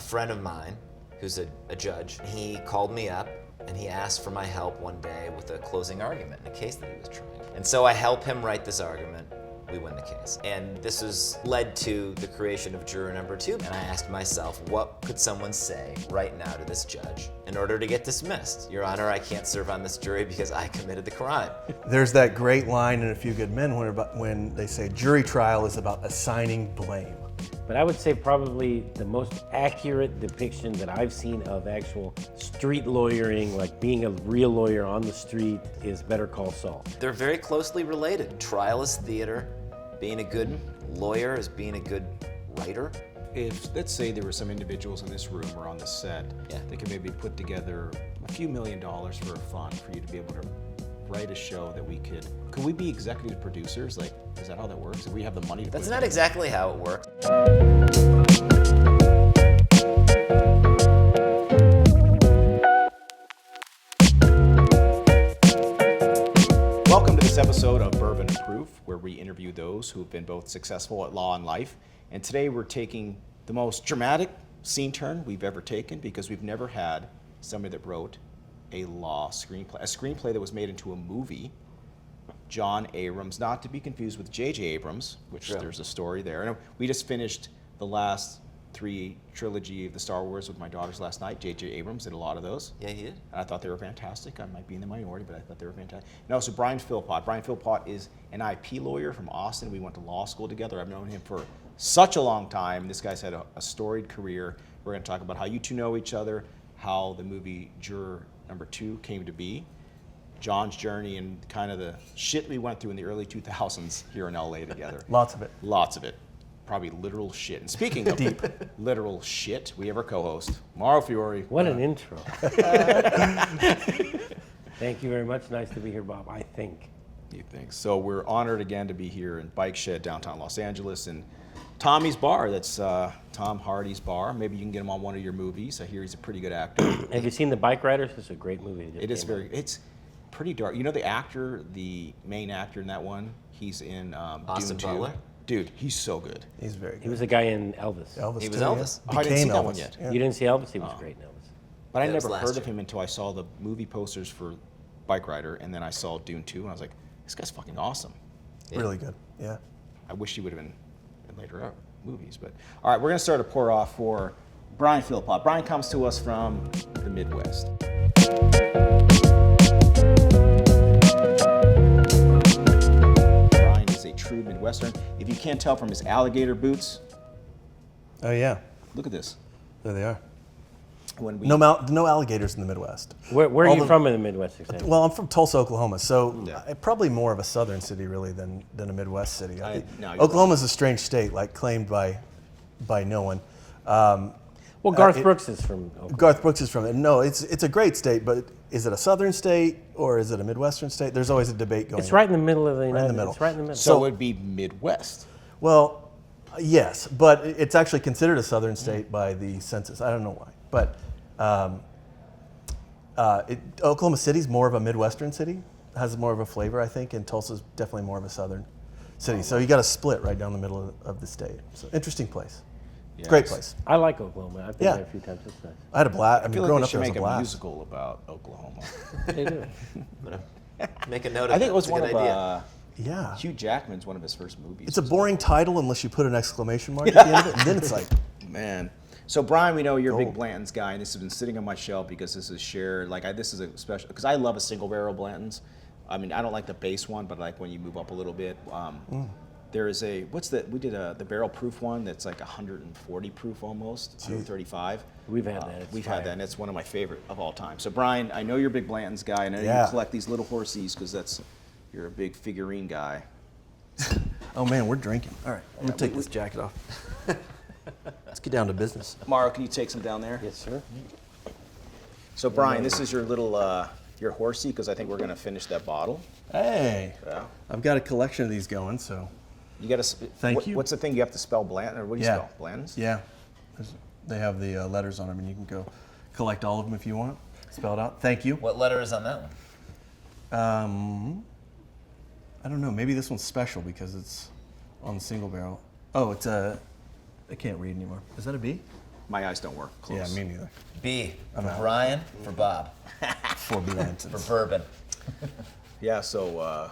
friend of mine who's a judge. He called me up and he asked for my help one day with a closing argument in a case that he was trying. And so I help him write this argument. We win the case. And this has led to the creation of Juror No. 2. And I asked myself, what could someone say right now to this judge in order to get dismissed? Your Honor, I can't serve on this jury because I committed the crime. There's that great line in A Few Good Men when they say jury trial is about assigning blame. But I would say probably the most accurate depiction that I've seen of actual street lawyering, like being a real lawyer on the street, is Better Call Saul. They're very closely related. Trial is theater. Being a good lawyer is being a good writer. If, let's say there were some individuals in this room or on the set that could maybe put together a few $1 million for a fund for you to be able to write a show that could we be executive producers? Like, is that how that works? Do we have the money to That's put not exactly how it works. Welcome to this episode of Bourbon and Proof, where we interview those who have been both successful at law and life. And today we're taking the most dramatic scene turn we've ever taken because we've never had somebody that wrote a screenplay that was made into a movie. John Abrams, not to be confused with J.J. Abrams, which there's a story there. And we just finished the last 3 trilogy of the Star Wars with my daughters last night. J.J. Abrams did a lot of those. Yeah, he did. And I thought they were fantastic. I might be in the minority, but I thought they were fantastic. And also Brian Philpott. Brian Philpott is an IP lawyer from Austin. We went to law school together. I've known him for such a long time. This guy's had a storied career. We're going to talk about how you two know each other, how the movie Juror No. 2 came to be, John's journey, and kind of the shit we went through in the early 2000s here in LA together. Lots of it. Lots of it. Probably literal shit. And speaking of literal shit, we have our co-host, Mauro Fiore. What an intro. Thank you very much. Nice to be here, Bob, I think. You think. So we're honored again to be here in Bike Shed, downtown Los Angeles, and Tommy's Bar. That's Tom Hardy's bar. Maybe you can get him on one of your movies. I hear he's a pretty good actor. Have you seen The Bike Riders? It's a great movie. It's pretty dark. You know the main actor in that one? He's in Austin Dune 2. Butler? Dude, he's so good. He's very good. He was the guy in Elvis. Elvis He was too, Elvis. Yeah. I didn't see that one Elvis. yet. Yeah. You didn't see Elvis? He was great in Elvis. But I That was never last heard year. of him until I saw the movie posters for Bike Rider, and then I saw Dune 2, and I was like, this guy's fucking awesome. Really good. Yeah. I wish he would have been in later movies. But all right, we're going to start a pour off for Brian Philpott. Brian comes to us from the Midwest. Brian is a true Midwestern. If you can't tell from his alligator boots, Oh yeah. look at this. There they are. When we No alligators in the Midwest. Where are All you the- from in the Midwest exactly? Well, I'm from Tulsa, Oklahoma, so Yeah. probably more of a southern city really than a Midwest city. No, you're Oklahoma's a strange state, like claimed by no one. Well, Garth Brooks is from Oklahoma. Garth Brooks is from it. No, it's a great state, but is it a southern state or is it a Midwestern state? There's always a debate going. It's right in the middle of the in United the middle. It's right in the middle. so it would be Midwest. Well, yes, but it's actually considered a southern state by the census. I don't know why, but Oklahoma City's more of a Midwestern city, has more of a flavor, I think, and Tulsa's definitely more of a southern city. So you got a split right down the middle of the state. So interesting place. Yes. Great place. I like Oklahoma. I've been Yeah. there a few times. It's nice. I had a blast. I I mean, feel like growing they up should there was make a a blast. musical about Oklahoma. They do. Make a note of I think it was It's a one good of idea. Yeah. Hugh Jackman's one of his first movies. It's a boring title unless you put an exclamation mark at the end of it, and then it's like, Man. So Brian, we know you're a big Gold. Blanton's guy, and this has been sitting on my shelf because this is shared. This is a special because I love a single barrel Blanton's. I mean, I don't like the base one, but I like when you move up a little bit. There is we did the barrel proof one that's like 140 proof almost, 135. We've had that. It's We've fire. had that, and it's one of my favorite of all time. So Brian, I know you're a big Blanton's guy, and I know Yeah. you collect these little horsies because you're a big figurine guy. oh man, we're drinking. All right, I'm gonna take this jacket off. Let's get down to business. Mauro, can you take some down there? Yes, sir. So Brian, this is your little your horsey because I think we're gonna finish that bottle. Hey, Yeah. I've got a collection of these going, so You got to. Thank you. What's the thing you have to spell Blanton, or what do you Yeah. spell Blanton's? yeah, they have the letters on them, and you can go collect all of them if you want. Spell it out. Thank you. What letter is on that one? I don't know. Maybe this one's special because it's on the single barrel. Oh, it's a. I can't read anymore. Is that a B? My eyes don't work close. Yeah, me neither. B for out. Brian, for Bob, 4B for license. Bourbon. Yeah, so,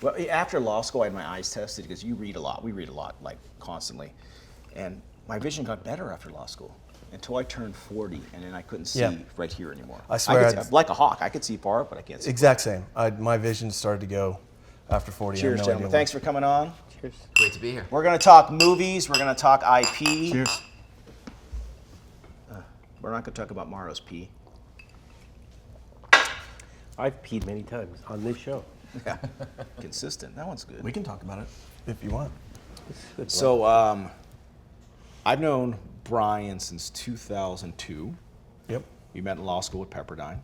well, after law school, I had my eyes tested because you read a lot. We read a lot, like, constantly. And my vision got better after law school until I turned 40, and then I couldn't see Yeah. right here anymore. I swear could see, like a hawk, I could see far, but I can't see. Exact same. My vision started to go after 40. I have Cheers, no gentlemen. idea Thanks for coming on. Cheers. Great to be here. We're going to talk movies. We're going to talk IP. Cheers. We're not going to talk about Maro's pee. I've peed many times on this show. Yeah, consistent. That one's good. We can talk about it if you want. It's good. So, I've known Brian since 2002. Yep. We met in law school at Pepperdine.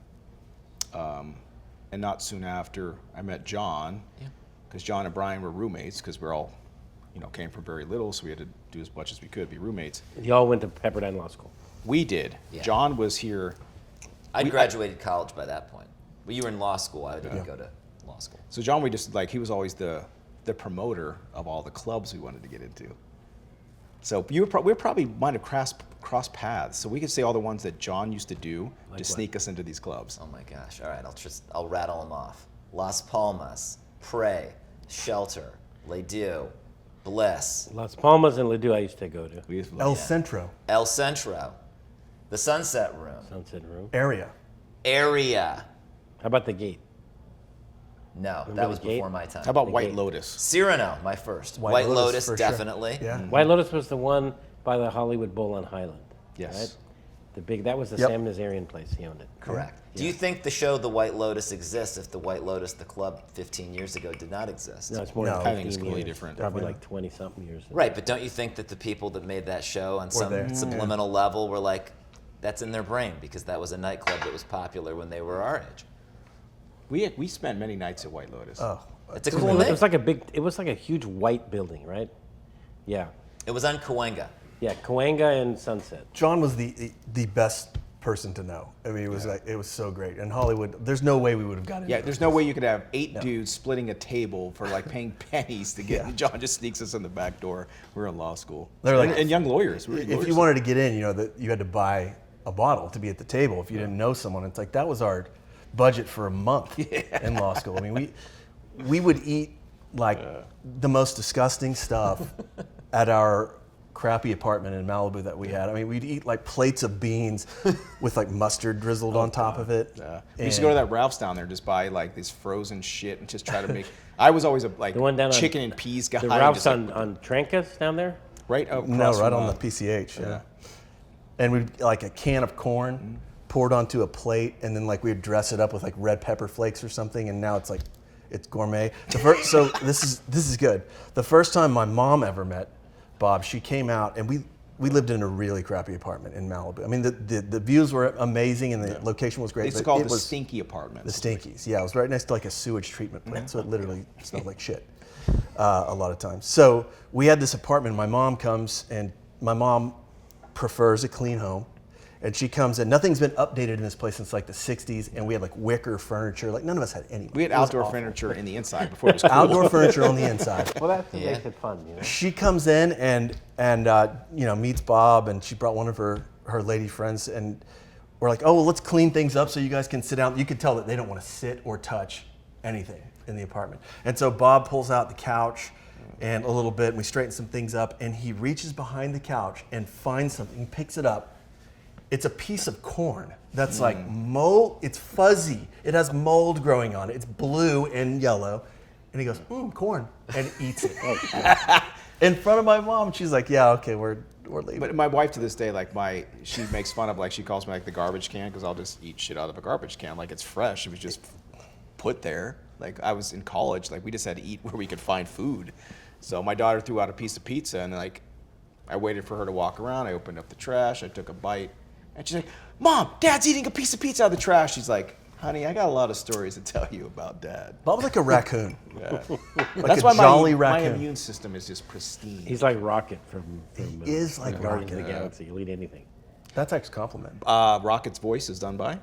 And not soon after, I met John, because John and Brian were roommates, because we're all, came from very little, so we had to do as much as we could, be roommates. Y'all went to Pepperdine Law School. We did. Yeah. John was here. I'd graduated college by that point. Well, you were in law school. I didn't go to law school. So John, he was always the promoter of all the clubs we wanted to get into. So we probably might have crossed paths. So we could say all the ones that John used to do to sneak us into these clubs. Oh my gosh! All right, I'll rattle them off: Las Palmas, Prey, Shelter, Les Deux, Bliss, Las Palmas and Ladue I used to go to. We used to El Centro El Centro, the Sunset Room, Sunset Room. area. Area. How about the Gate? No, Remember that was the Gate? before my time. How about The White Gate. Lotus? Cyrano, my first. White Lotus, for sure. definitely. Yeah. White Lotus was the one by the Hollywood Bowl on Highland. Yes. Right? That was the Yep. Sam Nazarian place. He owned it. Correct. Do you think the show The White Lotus exists if The White Lotus, the club 15 years ago, did not exist? No, it's more No. than I 15 think it's completely years. different. Probably Definitely. like 20-something years. Right, but don't you think that the people that made that show on some there. subliminal level were like, that's in their brain because that was a nightclub that was popular when they were our age? We spent many nights at White Lotus. Oh, It's a It cool was name. it was like a huge white building, right? Yeah. It was on Cahuenga. Yeah, Cahuenga and Sunset. John was the best person to know. I mean, it was so great. And Hollywood, there's no way we would have gotten Yeah, into there's it. no way you could have 8 dudes splitting a table for like paying pennies to get. Yeah. John just sneaks us in the back door. We're in law school. They're like- and young lawyers. We were If lawyers. you wanted to get in, that you had to buy a bottle to be at the table. If you didn't know someone, it's like that was our budget for a month in law school. I mean, we would eat like the most disgusting stuff at our crappy apartment in Malibu that we had. I mean, we'd eat like plates of beans with like mustard drizzled on top of it. Yeah. We used to go to that Ralph's down there, just buy like this frozen shit and just try to make. I was always a The one down chicken on, and peas guy. The Ralph's just, like, on Trancas down there? right across No, right from, on the PCH. Yeah. And we'd like a can of corn poured onto a plate, and then like we'd dress it up with like red pepper flakes or something, and now it's gourmet. So this is good. The first time my mom ever met Bob, she came out, and we lived in a really crappy apartment in Malibu. I mean, the views were amazing, and the location was great. They used to but call it it the was stinky apartment. the Stinkies. Yeah, it was right next to like a sewage treatment plant, so it literally smelled like shit a lot of times. So we had this apartment. My mom comes, and my mom prefers a clean home. And she comes in. Nothing's been updated in this place since like the 60s, and we had like wicker furniture. Like none of us had any. We had It was outdoor awful. furniture in the inside before it was cool. Outdoor furniture on the inside. Well, that's what Yeah. makes it fun, you know? She comes in and meets Bob, and she brought one of her lady friends, and we're like, oh, well, let's clean things up so you guys can sit down. You could tell that they don't want to sit or touch anything in the apartment. And so Bob pulls out the couch and a little bit, and we straighten some things up, and he reaches behind the couch and finds something, picks it up. It's a piece of corn that's like mold. It's fuzzy. It has mold growing on it. It's blue and yellow. And he goes, corn, and eats it. In front of my mom, she's like, yeah, okay, we're leaving. But my wife to this day, she makes fun of, she calls me like the garbage can, because I'll just eat shit out of a garbage can like it's fresh. It was just put there. Like I was in college, we just had to eat where we could find food. So my daughter threw out a piece of pizza, and I waited for her to walk around. I opened up the trash. I took a bite. And she's like, Mom, Dad's eating a piece of pizza out of the trash. She's like, honey, I got a lot of stories to tell you about Dad. Bob was like a raccoon. Yeah. Like That's a why jolly my raccoon. immune system is just pristine. He's like Rocket from He is like Guardians of Rocket. the Galaxy. He'll eat anything. That's actually a compliment. Rocket's voice is done by?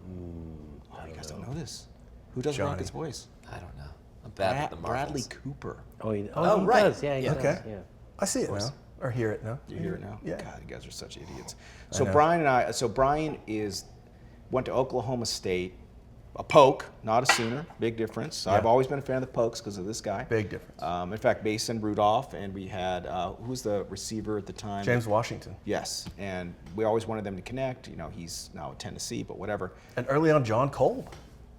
Oh, you guys don't know this. Who does Johnny. Rocket's voice? I don't know. I'm bad with the Bradley Marvels. Cooper. He Oh, right. does. Yeah, he Yeah. does. Okay. Yeah. I see it now. Or hear it now. You hear it now? Yeah. God, you guys are such idiots. I So know. Brian went to Oklahoma State, a Poke, not a Sooner. Big difference. Yeah. I've always been a fan of the Pokes because of this guy. Big difference. In fact, Mason Rudolph, and we had who was the receiver at the time? James Washington. Yes, and we always wanted them to connect. You know, he's now at Tennessee, but whatever. And early on, John Kolb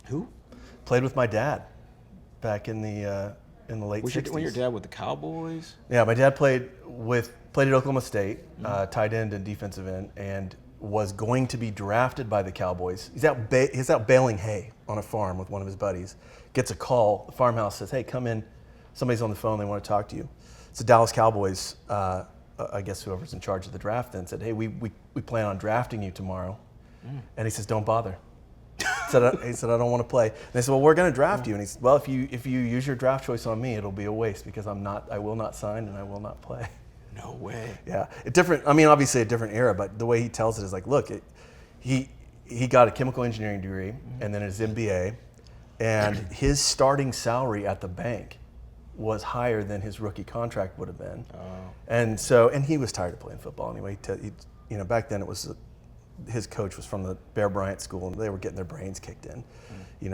Who? played with my dad back in the late Was 60s. when your dad with the Cowboys? Yeah, my dad played at Oklahoma State, tight end and defensive end, and was going to be drafted by the Cowboys. He's out baling hay on a farm with one of his buddies. Gets a call. The farmhouse says, "Hey, come in. Somebody's on the phone. They want to talk to you." It's the Dallas Cowboys. I guess whoever's in charge of the draft then said, "Hey, we plan on drafting you tomorrow," and he says, "Don't bother." He said, "I don't want to play." And they said, "Well, we're going to draft you." And he said, "Well, if you use your draft choice on me, it'll be a waste because I will not sign and I will not play." No way. Yeah, obviously a different era, but the way he tells it is like, look, he got a chemical engineering degree and then his MBA, and his starting salary at the bank was higher than his rookie contract would have been. Oh. And he was tired of playing football anyway. Back then it was his coach was from the Bear Bryant School, and they were getting their brains kicked in,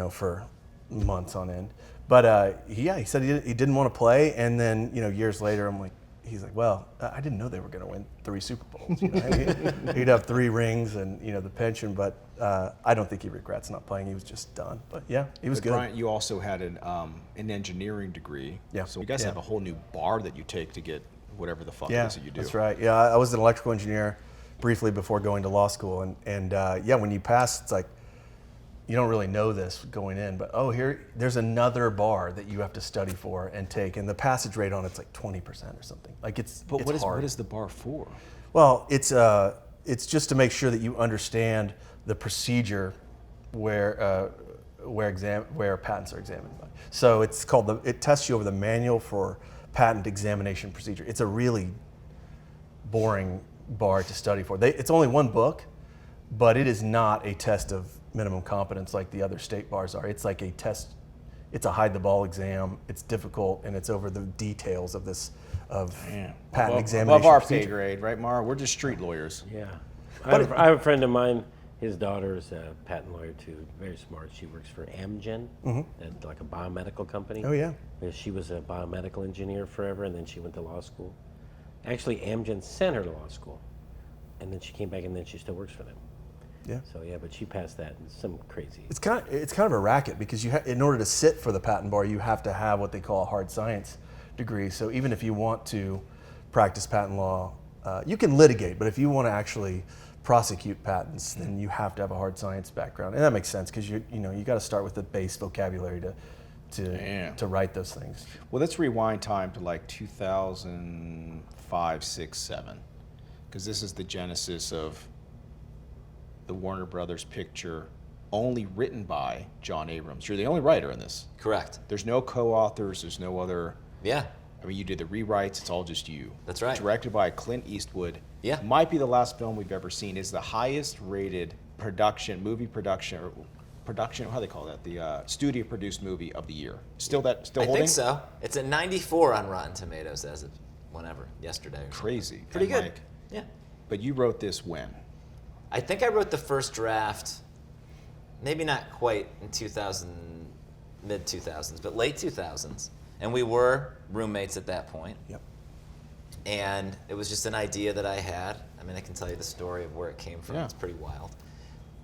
for months on end. But he said he didn't want to play, and then years later, he's like, well, I didn't know they were going to win 3 Super Bowls. He'd have 3 rings and the pension, but I don't think he regrets not playing. He was just done. But yeah, he was good. Brian, you also had an engineering degree. Yeah. So you guys Yeah. have a whole new bar that you take to get whatever the fuck it Yeah, is that you do. that's right. Yeah, I was an electrical engineer briefly before going to law school, and when you pass, it's like you don't really know this going in, but there's another bar that you have to study for and take, and the passage rate on it's like 20% or something. Like it's hard. What is the bar for? Well, it's just to make sure that you understand the procedure where patents are examined by. So it's called it tests you over the Manual for Patent Examination Procedure. It's a really boring bar to study for. It's only one book, but it is not a test of minimum competence like the other state bars are. It's like a test. It's a hide the ball exam. It's difficult, and it's over the details of patent examination. Above our procedure. pay grade, right, Mara? We're just street lawyers. Yeah. I have a friend of mine, his daughter is a patent lawyer too, very smart. She works for Amgen, like a biomedical company. Oh, yeah. She was a biomedical engineer forever, and then she went to law school. Actually, Amgen sent her to law school, and then she came back, and then she still works for them. Yeah. So yeah, but she passed that. It's some crazy. It's kind of a racket because in order to sit for the patent bar, you have to have what they call a hard science degree. So even if you want to practice patent law, you can litigate, but if you want to actually prosecute patents, then you have to have a hard science background, and that makes sense because you got to start with the base vocabulary to write those things. Well, let's rewind time to like 2005, 6, 7, because this is the genesis of the Warner Brothers picture, only written by John Abrams. You're the only writer in this. Correct. There's no co-authors. There's no other. Yeah. I mean, you did the rewrites. It's all just you. That's right. Directed by Clint Eastwood. Yeah. Might be the last film we've ever seen. Is the highest rated movie production. How do they call that? The studio produced movie of the year. Still I holding? think so. It's at 94 on Rotten Tomatoes as of yesterday. Or Crazy. something. Pretty And, good. Yeah. But you wrote this when? I think I wrote the first draft, maybe not quite in mid 2000s, but late 2000s. And we were roommates at that point. Yep. And it was just an idea that I had. I mean, I can tell you the story of where it came from. Yeah. It's pretty wild.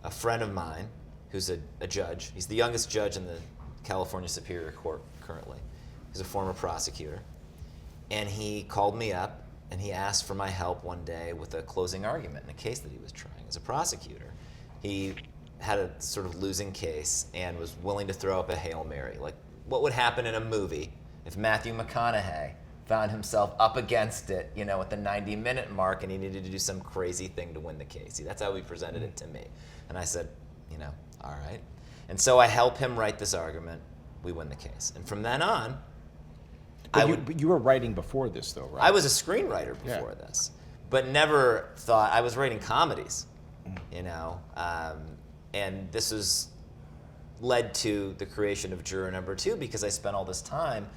A friend of mine, who's a judge, he's the youngest judge in the California Superior Court currently. He's a former prosecutor. And he called me up and he asked for my help one day with a closing argument in a case that he was trying as a prosecutor. He had a sort of losing case and was willing to throw up a Hail Mary. Like, what would happen in a movie if Matthew McConaughey found himself up against it, at the 90-minute mark, and he needed to do some crazy thing to win the case? That's how he presented it to me. And I said, all right. And so I help him write this argument. We win the case. And from then on, But you were writing before this, though, right? I was a screenwriter before this, but never thought I was writing comedies, and this was led to the creation of Juror No. 2 because I spent all this time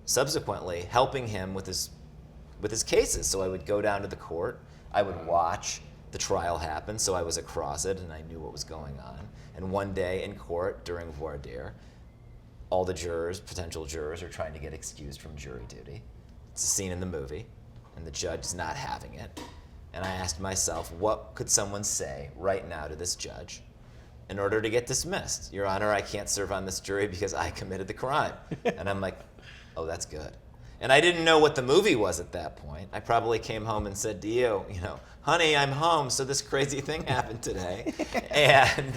subsequently helping him with his with his cases. So I would go down to the court, I would watch the trial happen, so I was across it and I knew what was going on. And one day in court during voir dire, all the jurors, potential jurors, are trying to get excused from jury duty. It's a scene in the movie, and the judge is not having it. And I asked myself, what could someone say right now to this judge in order to get dismissed? Your Honor, I can't serve on this jury because I committed the crime. And I'm like, oh, that's good. And I didn't know what the movie was at that point. I probably came home and said to you, honey, I'm home, so this crazy thing happened today. And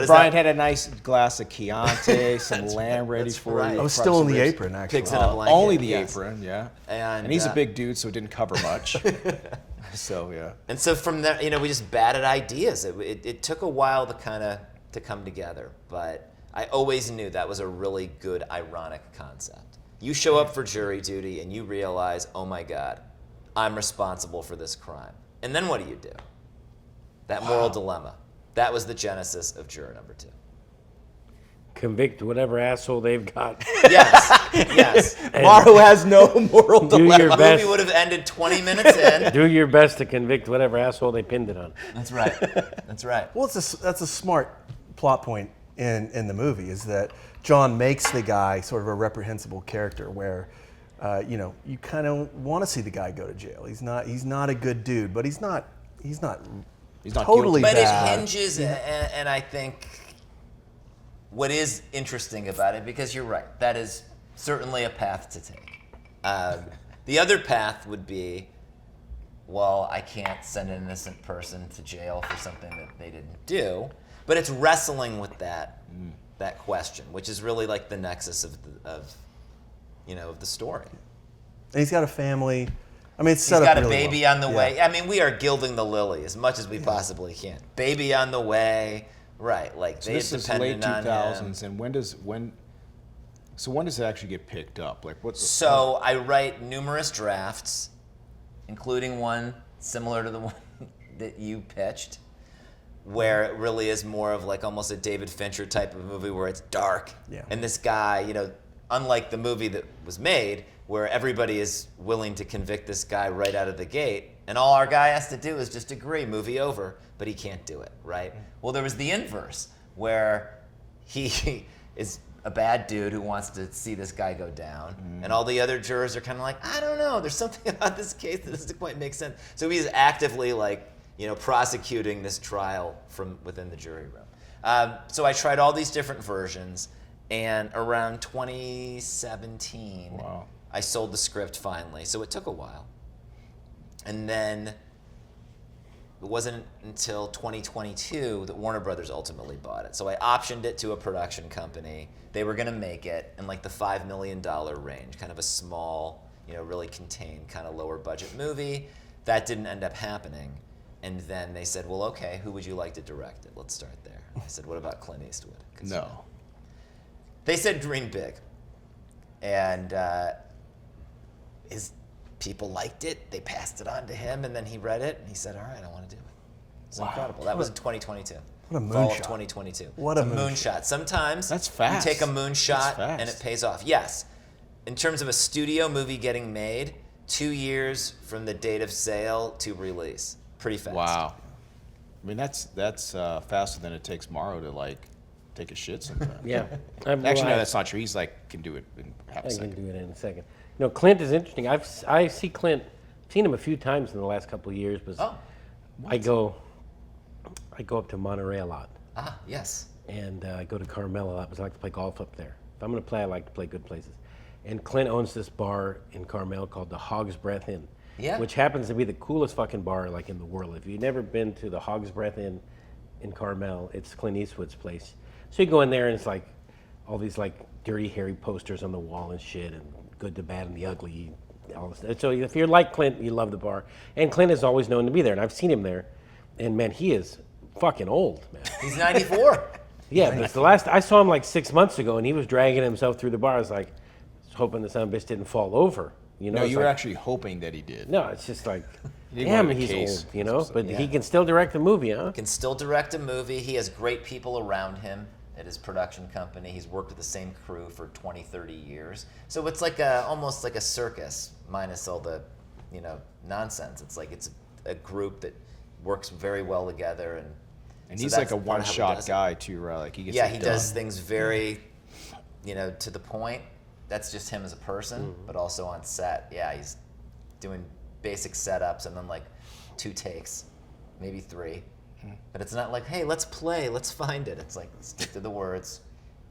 Brian had a nice glass of Chianti, some lamb ready for right. you. I was still in the apron, actually. Pigs in a blanket. Only the yes. apron, yeah. And he's a big dude, so it didn't cover much. So, yeah. And so from there, we just batted ideas. It took a while to come together, but I always knew that was a really good, ironic concept. You show up for jury duty and you realize, oh my God, I'm responsible for this crime. And then what do? That moral dilemma. That was the genesis of Juror Number 2. Convict whatever asshole they've got. Yes. Mauro has no moral Do dilemma. your The best. movie would have ended 20 minutes in. Do your best to convict whatever asshole they pinned it on. That's right. That's right. Well, that's a smart plot point in the movie, is that John makes the guy sort of a reprehensible character where, you kind of want to see the guy go to jail. He's not a good dude, but he's not totally guilty. But bad. it hinges, and I think what is interesting about it, because you're right, that is certainly a path to take. The other path would be, well, I can't send an innocent person to jail for something that they didn't do, but it's wrestling with that question, which is really like the nexus of the story. And he's got a family. I mean, it's He's set got up a really baby well. on the way. I mean, we are gilding the lily as much as we possibly can. Baby on the way, right? Like So they this is late depended on him. 2000s, and when does it actually get picked up? Like what's So I write numerous drafts, including one similar to the one that you pitched, where it really is more of like almost a David Fincher type of movie where it's dark. Yeah. And this guy, unlike the movie that was made, where everybody is willing to convict this guy right out of the gate, and all our guy has to do is just agree, movie over, but he can't do it, right? Well, there was the inverse, where he is a bad dude who wants to see this guy go down, and all the other jurors are kind of like, I don't know, there's something about this case that doesn't quite make sense. So he's actively prosecuting this trial from within the jury room. So I tried all these different versions, and around 2017, Wow. I sold the script finally. So it took a while. And then it wasn't until 2022 that Warner Brothers ultimately bought it. So I optioned it to a production company. They were going to make it in like the $5 million range, kind of a small, really contained, kind of lower budget movie. That didn't end up happening. And then they said, well, okay, who would you like to direct it? Let's start there. I said, what about Clint Eastwood? 'Cause, No. They said dream big. And his people liked it. They passed it on to him, and then he read it, and he said, all right, I want to do it. It's incredible. That was in 2022. What a Fall of moonshot. 2022. What It's a a moonshot. Sometimes That's fast. you take a moonshot That's fast. and it pays off. Yes. In terms of a studio movie getting made, 2 years from the date of sale to release. Pretty fast. Wow. I mean, that's faster than it takes Mauro to take a shit sometimes. Yeah. Actually, no, that's not true. He's can do it in half a I can second. do it in a second. Clint is interesting. I see Clint, seen him a few times in the last couple of years, but I go up to Monterey a lot, Ah, yes. and I go to Carmel a lot because I like to play golf up there. If I'm going to play, I like to play good places. And Clint owns this bar in Carmel called the Hog's Breath Inn, Yeah. which happens to be the coolest fucking bar in the world. If you've never been to the Hog's Breath Inn in Carmel, it's Clint Eastwood's place. So you go in there and it's like all these dirty, hairy posters on the wall and shit, and good, the bad, and the ugly. All this. So if you're like Clint, you love the bar. And Clint is always known to be there, and I've seen him there. And man, he is fucking old, man. He's 94. Yeah, but it's the last I saw him 6 months ago, and he was dragging himself through the bar. I was hoping the son of a bitch didn't fall over. No, It's you were like- actually hoping that he did. No, it's just didn't damn, want a he's case. old, but Yeah. he can still direct a movie, huh? Can still direct a movie. He has great people around him at his production company. He's worked with the same crew for 20, 30 years. So it's almost like a circus, minus all the nonsense. It's like it's a group that works very well together, And so he's that's like a part of how he one-shot does it. guy too, right? Like he gets Yeah, it he done. does things very, to the point. That's just him as a person, but also on set. Yeah, he's doing basic setups and then like 2 takes, maybe 3. But it's not like, hey, let's play, let's find it. It's like, stick to the words,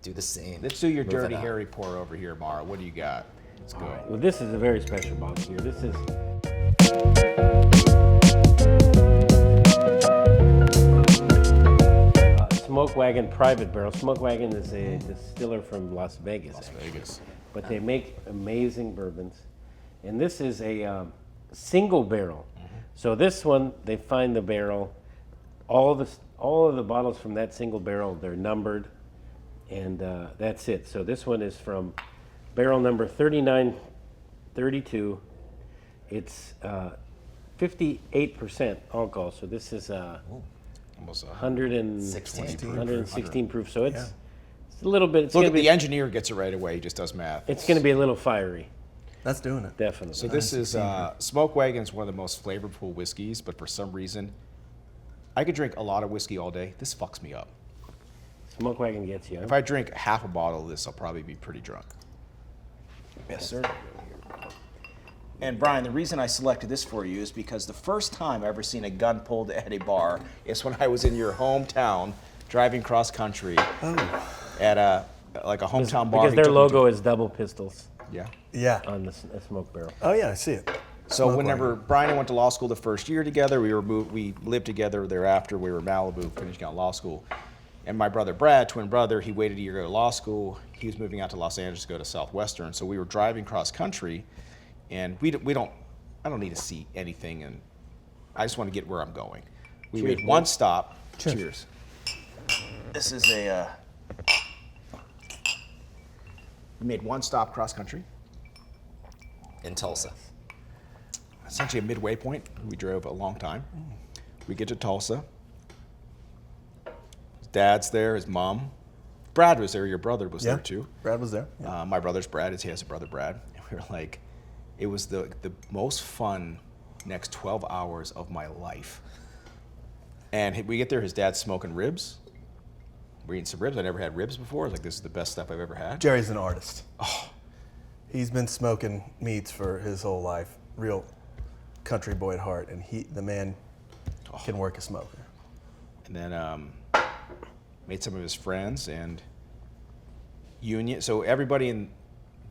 do the scene. Let's do your moving dirty on. Harry pour over here, Mara. What do you got? Let's go. Well, this is a very special box here. This is Smoke Wagon Private Barrel. Smoke Wagon is a distiller from Las Vegas. Vegas. But they make amazing bourbons. And this is a single barrel. So this one, they find the barrel. All of the bottles from that single barrel, they're numbered, and that's it. So this one is from barrel number 3932. It's 58% alcohol. So this is Almost 116 proof. So it's a little bit. It's Look, gonna be, the engineer gets it right away. He just does math. it's going to be a little fiery, That's doing it. definitely. So this is Smoke Wagon is one of the most flavorful whiskeys, but for some reason, I could drink a lot of whiskey all day. This fucks me up. Smoke Wagon gets you. If I drink half a bottle of this, I'll probably be pretty drunk. Yes, sir. And Brian, the reason I selected this for you is because the first time I ever seen a gun pulled at a bar It's when I was in your hometown driving cross country at a hometown bar. because He their took me logo is double pistols to- yeah. Yeah. on the smoke barrel. Oh yeah, I see it. So Smoke whenever Wagon. Brian and I went to law school the first year together, we lived together thereafter. We were in Malibu, finishing out law school. And my brother Brad, twin brother, he waited a year to go to law school. He was moving out to Los Angeles to go to Southwestern. So we were driving cross country, and I don't need to see anything, and I just want to get where I'm going. We Cheers, made one man. stop. Cheers. Cheers. This is a. We made one stop cross country, In Tulsa. essentially a midway point. We drove a long time. We get to Tulsa. His dad's there, his mom. Brad was there, your brother was Yeah. there too. Brad was there. Yeah. My brother's Brad, he has a brother Brad. And we were like, it was the most fun next 12 hours of my life. And we get there, his dad's smoking ribs. We're eating some ribs. I never had ribs before. I was like, this is the best stuff I've ever had. Jerry's an artist. He's been smoking meats for his whole life. Real country boy at heart, and the man can work a smoker. And then made some of his friends and Union. So everybody in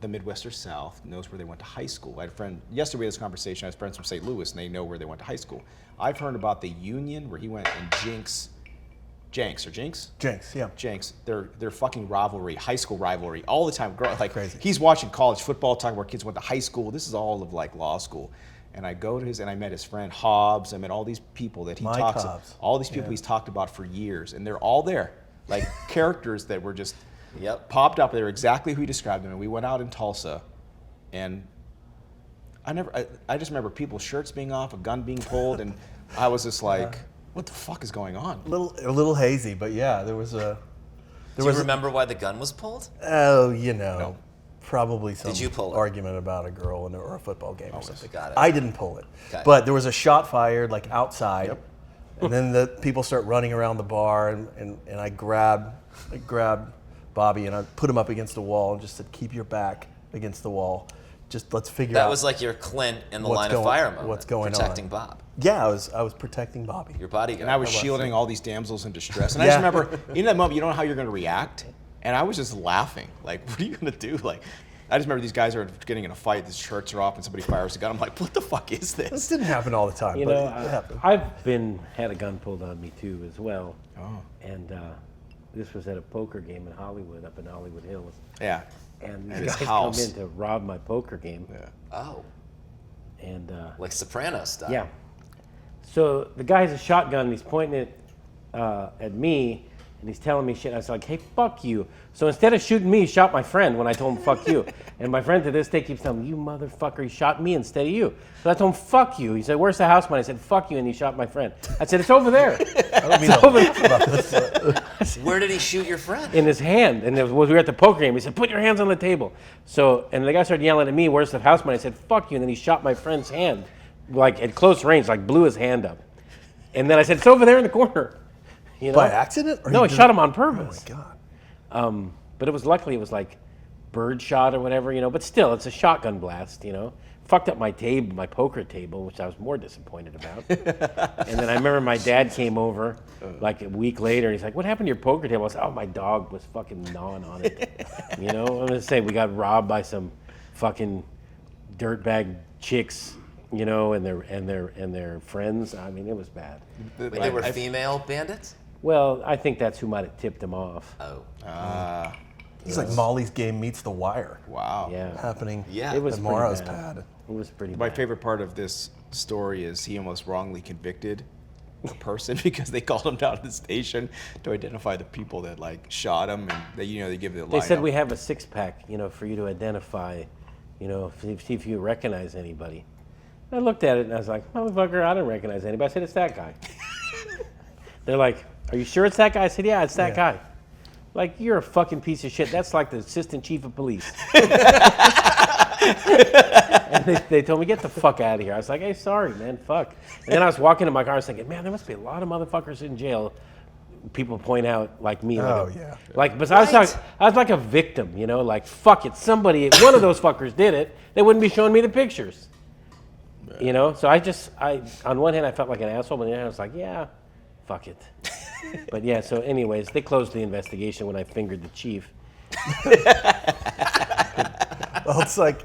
the Midwest or South knows where they went to high school. I had a friend, yesterday we had this conversation, I had friends from St. Louis, and they know where they went to high school. I've heard about the Union, where he went, and Jenks, Jenks, yeah. Jenks, their fucking rivalry, high school rivalry, all the time. Like Crazy. He's watching college football, talking where kids went to high school. This is all of like law school. And I go to and I met his friend Hobbs. I met all these people that he Mike talks Hobbs. all these people Yeah. he's talked about for years, and they're all there, like characters that were just Yep. popped up. They were exactly who he described them. And we went out in Tulsa, and I just remember people's shirts being off, a gun being pulled, and I was just like, what the fuck is going on? A little hazy, but yeah, there was a. Do you remember why the gun was pulled? Oh, No. probably some Did you pull it? argument about a girl or a football game or something. got it. I didn't pull it, Okay. but there was a shot fired like outside, and then the people start running around the bar, and I grabbed Bobby and I put him up against the wall and just said, "Keep your back against the wall. Just let's figure out." That was like your Clint in the What's line going- of fire moment. what's going on. Protecting Bob, Yeah, I was protecting Bobby. your bodyguard. And I was shielding all these damsels in distress. And I just Yeah. remember, in that moment, you don't know how you're going to react. And I was just laughing. Like, what are you going to do? Like, I just remember these guys are getting in a fight, the shirts are off, and somebody fires a gun. I'm like, what the fuck is This this? didn't happen all the time, You but know, it happened. I've had a gun pulled on me too as well. Oh. And this was at a poker game in Hollywood, up in Hollywood Hills. Yeah. And At these his guys house. come in to rob my poker game. Yeah. Oh, And like Sopranos style. yeah. So the guy has a shotgun and he's pointing it at me and he's telling me shit. I was like, hey, fuck you. So instead of shooting me, he shot my friend when I told him, fuck you. And my friend to this day keeps telling me, you motherfucker, he shot me instead of you. So I told him, fuck you. He said, where's the house money? I said, fuck you, and he shot my friend. I said, it's over there. I don't mean to laugh about this. Where did he shoot your friend? In his hand. And we were at the poker game. He said, put your hands on the table. So, and the guy started yelling at me, where's the house money? I said, fuck you. And then he shot my friend's hand. like at close range, like blew his hand up. And then I said, it's over there in the corner. You know? By accident? Or No, you he just- shot him on purpose. Oh my God. But it was luckily it was like bird shot or whatever, you know. But still, it's a shotgun blast, you know. Fucked up my table, my poker table, which I was more disappointed about. And then I remember my dad came over like a week later, and he's like, "What happened to your poker table?" I said, "Oh, my dog was fucking gnawing on it." You know, I'm gonna say we got robbed by some fucking dirtbag chicks, you know, and their friends. I mean, it was bad. Wait, they were female bandits? Well, I think that's who might have tipped him off. Oh. It's like Molly's Game meets The Wire Wow. Yeah, happening Yeah. it was at pretty Morrow's bad. pad. It was pretty My bad. favorite part of this story is he almost wrongly convicted a person because they called him down to the station to identify the people that like shot him, and they, you know, they give the They line said up. we have a 6-pack, you know, for you to identify, you know, see if you recognize anybody. I looked at it and I was like, motherfucker, I don't recognize anybody. I said, it's that guy. They're like, are you sure it's that guy? I said, yeah, it's that guy. Like, you're a fucking piece of shit. That's like the assistant chief of police. And they told me, get the fuck out of here. I was like, hey, sorry, man, fuck. And then I was walking to my car, I was thinking, man, there must be a lot of motherfuckers in jail. People point out like me. Oh, like yeah. Like, but I was like a victim, you know, like, fuck it. Somebody, one of those fuckers did it. They wouldn't be showing me the pictures. You know, so I on one hand I felt like an asshole, but on the other hand I was like, yeah, fuck it. But yeah, so anyways, they closed the investigation when I fingered the chief. Well, it's like,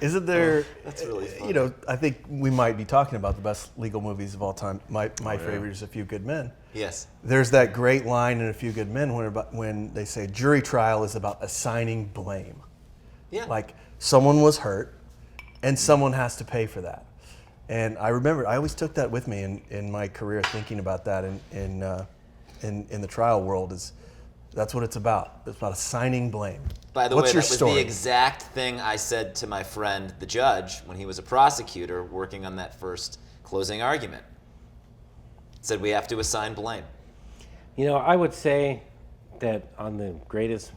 isn't there? That's really funny. You know, I think we might be talking about the best legal movies of all time. My favorite is A Few Good Men. Yes. There's that great line in A Few Good Men when they say jury trial is about assigning blame. Yeah. Like someone was hurt, and someone has to pay for that. And I remember I always took that with me in my career, thinking about that in the trial world. Is that's what it's about. It's about assigning blame. By the What's way, your that was story? the exact thing I said to my friend, the judge, when he was a prosecutor working on that first closing argument. Said we have to assign blame. You know, I would say that on the greatest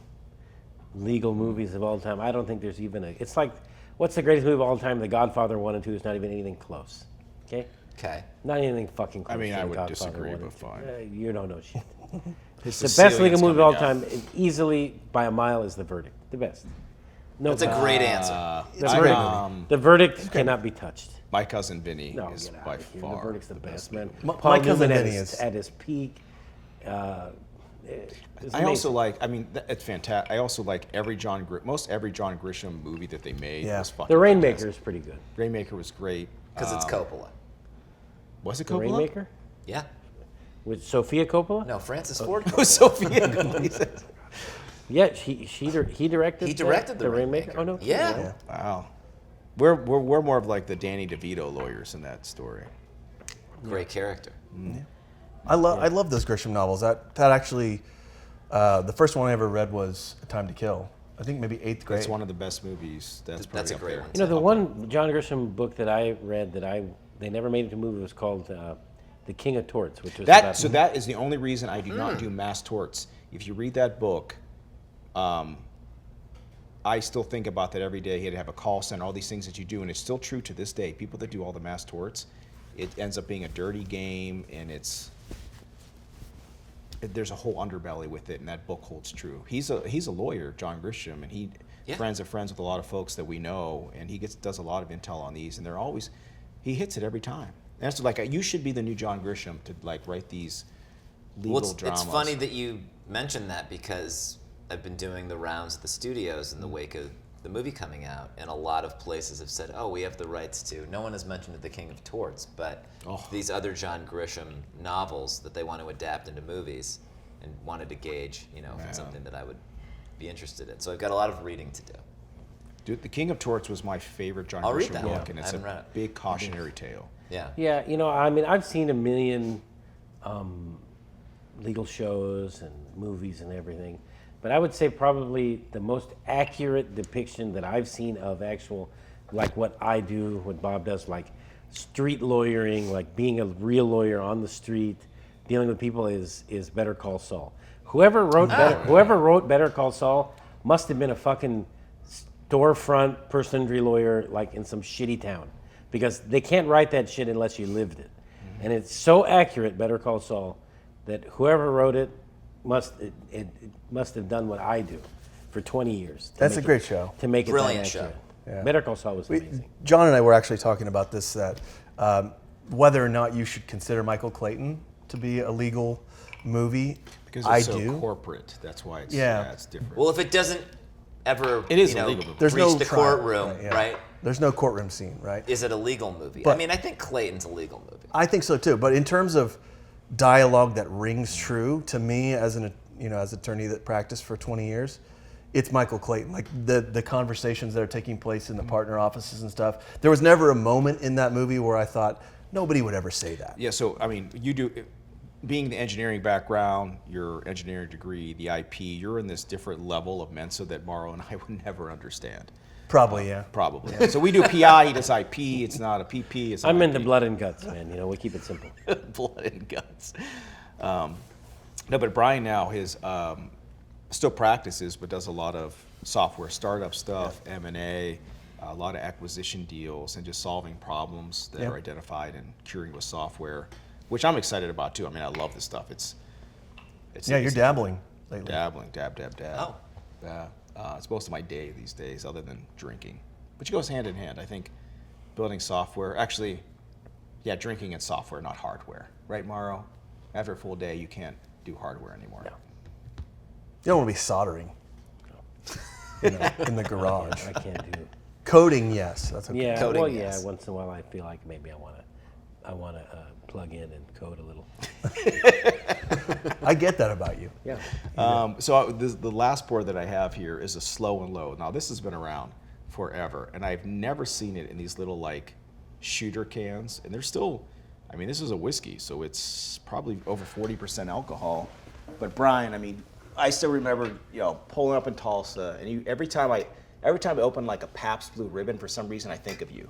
legal movies of all time, I don't think there's even it's like, what's the greatest movie of all time? The Godfather 1 and 2 is not even anything close. Okay? Okay. Not anything fucking close. I mean, to I The would Godfather disagree, 1 but and 2. fine. You don't know shit. His The best legal Sicilian's movie of all coming time, easily by a mile, is The Verdict. The best. No, That's a great answer. The I- Verdict, the verdict cannot be touched. My Cousin Vinny No, is get out by of here. far The Verdict's the best, man. My Paul Cousin Newman Vinny is- at his peak. It's I also amazing. like. I mean, it's fantastic. I also like most every John Grisham movie that they made Yeah. was fucking. The Rainmaker fantastic. is pretty good. Rainmaker was great. Because it's Coppola. Was it The Coppola? Rainmaker Yeah. with Sophia Coppola. No, Francis Ford It was Coppola. Sophia. Yeah, he directed. He directed The Rainmaker. Rainmaker. Oh no. Yeah. Wow. We're more of like the Danny DeVito lawyers in that story. Great character. I love those Grisham novels. That actually, the first one I ever read was A Time to Kill. I think maybe 8th grade. It's one of the best movies. That's That's a up great there. one. You know, the one John Grisham book that I read they never made into a movie was called The King of Torts, which was about, That is the only reason I do not do mass torts. If you read that book, I still think about that every day. He had to have a call center, all these things that you do, and it's still true to this day. People that do all the mass torts, it ends up being a dirty game, and there's a whole underbelly with it, and that book holds true. He's a lawyer, John Grisham, and he friends of friends with a lot of folks that we know, and he does a lot of intel on these, and he hits it every time. And it's like you should be the new John Grisham to like write these legal Well, dramas. it's funny that you mentioned that because I've been doing the rounds at the studios in the wake of the movie coming out, and a lot of places have said, "Oh, we have the rights to." No one has mentioned The King of Torts, but these other John Grisham novels that they want to adapt into movies, and wanted to gauge, if it's something that I would be interested in. So I've got a lot of reading to do. Dude, The King of Torts was my favorite John I'll read Grisham that book, one. and I it's haven't read a it. big cautionary tale. Yeah. Yeah, I mean, I've seen a million legal shows and movies and everything, but I would say probably the most accurate depiction that I've seen of actual, like what I do, what Bob does, like street lawyering, like being a real lawyer on the street, dealing with people is Better Call Saul. Whoever wrote Better Call Saul must have been a fucking storefront personal injury lawyer, like in some shitty town, because they can't write that shit unless you lived it. And it's so accurate, Better Call Saul, that whoever wrote it must have done what I do for 20 years. That's a great show. To make it Brilliant that show. accurate. Yeah. Better Call Saul was amazing. John and I were actually talking about this, that whether or not you should consider Michael Clayton to be a legal movie. Because I it's so do. corporate. That's why it's, Yeah. it's different. Well, if it doesn't ever, It is you know, a legal movie. There's reach no the trial, courtroom, yeah. right? There's no courtroom scene, right? Is it a legal movie? But- I mean, I think Clayton's a legal movie. I think so too. But in terms of dialogue that rings true to me as an as attorney that practiced for 20 years, it's Michael Clayton. Like the conversations that are taking place in the partner offices and stuff. There was never a moment in that movie where I thought nobody would ever say that. Yeah, so I mean, you do, being the engineering background, your engineering degree, the IP, you're in this different level of Mensa that Morrow and I would never understand. Probably, yeah. Probably. So we do PI, he does IP, it's not a PP, it's an I'm IP. into blood and guts, man. You know, we keep it simple. Blood and guts. No, but Brian now, his still practices, but does a lot of software startup stuff, M&A, a lot of acquisition deals, and just solving problems that Yeah. are identified and curing with software, which I'm excited about too. I mean, I love this stuff. It's Yeah, you're dabbling lately. dabbling, dab. Oh. Yeah. It's most of my day these days, other than drinking. But it goes hand in hand. I think building software, actually, yeah, drinking and software, not hardware. Right, Morrow? After a full day, you can't do hardware anymore. No. You don't want to be soldering in the garage. I can't do. Coding, yes, that's okay. Yeah, Coding, well, yes. yeah. Once in a while, I feel like maybe I want to plug in and code a little. I get that about you. Yeah. So the last board that I have here is a slow and low. Now this has been around forever, and I've never seen it in these little like shooter cans, and they're still. I mean, this is a whiskey, so it's probably over 40% alcohol. But Brian, I mean, I still remember pulling up in Tulsa, and every time I open like a Pabst Blue Ribbon, for some reason I think of you,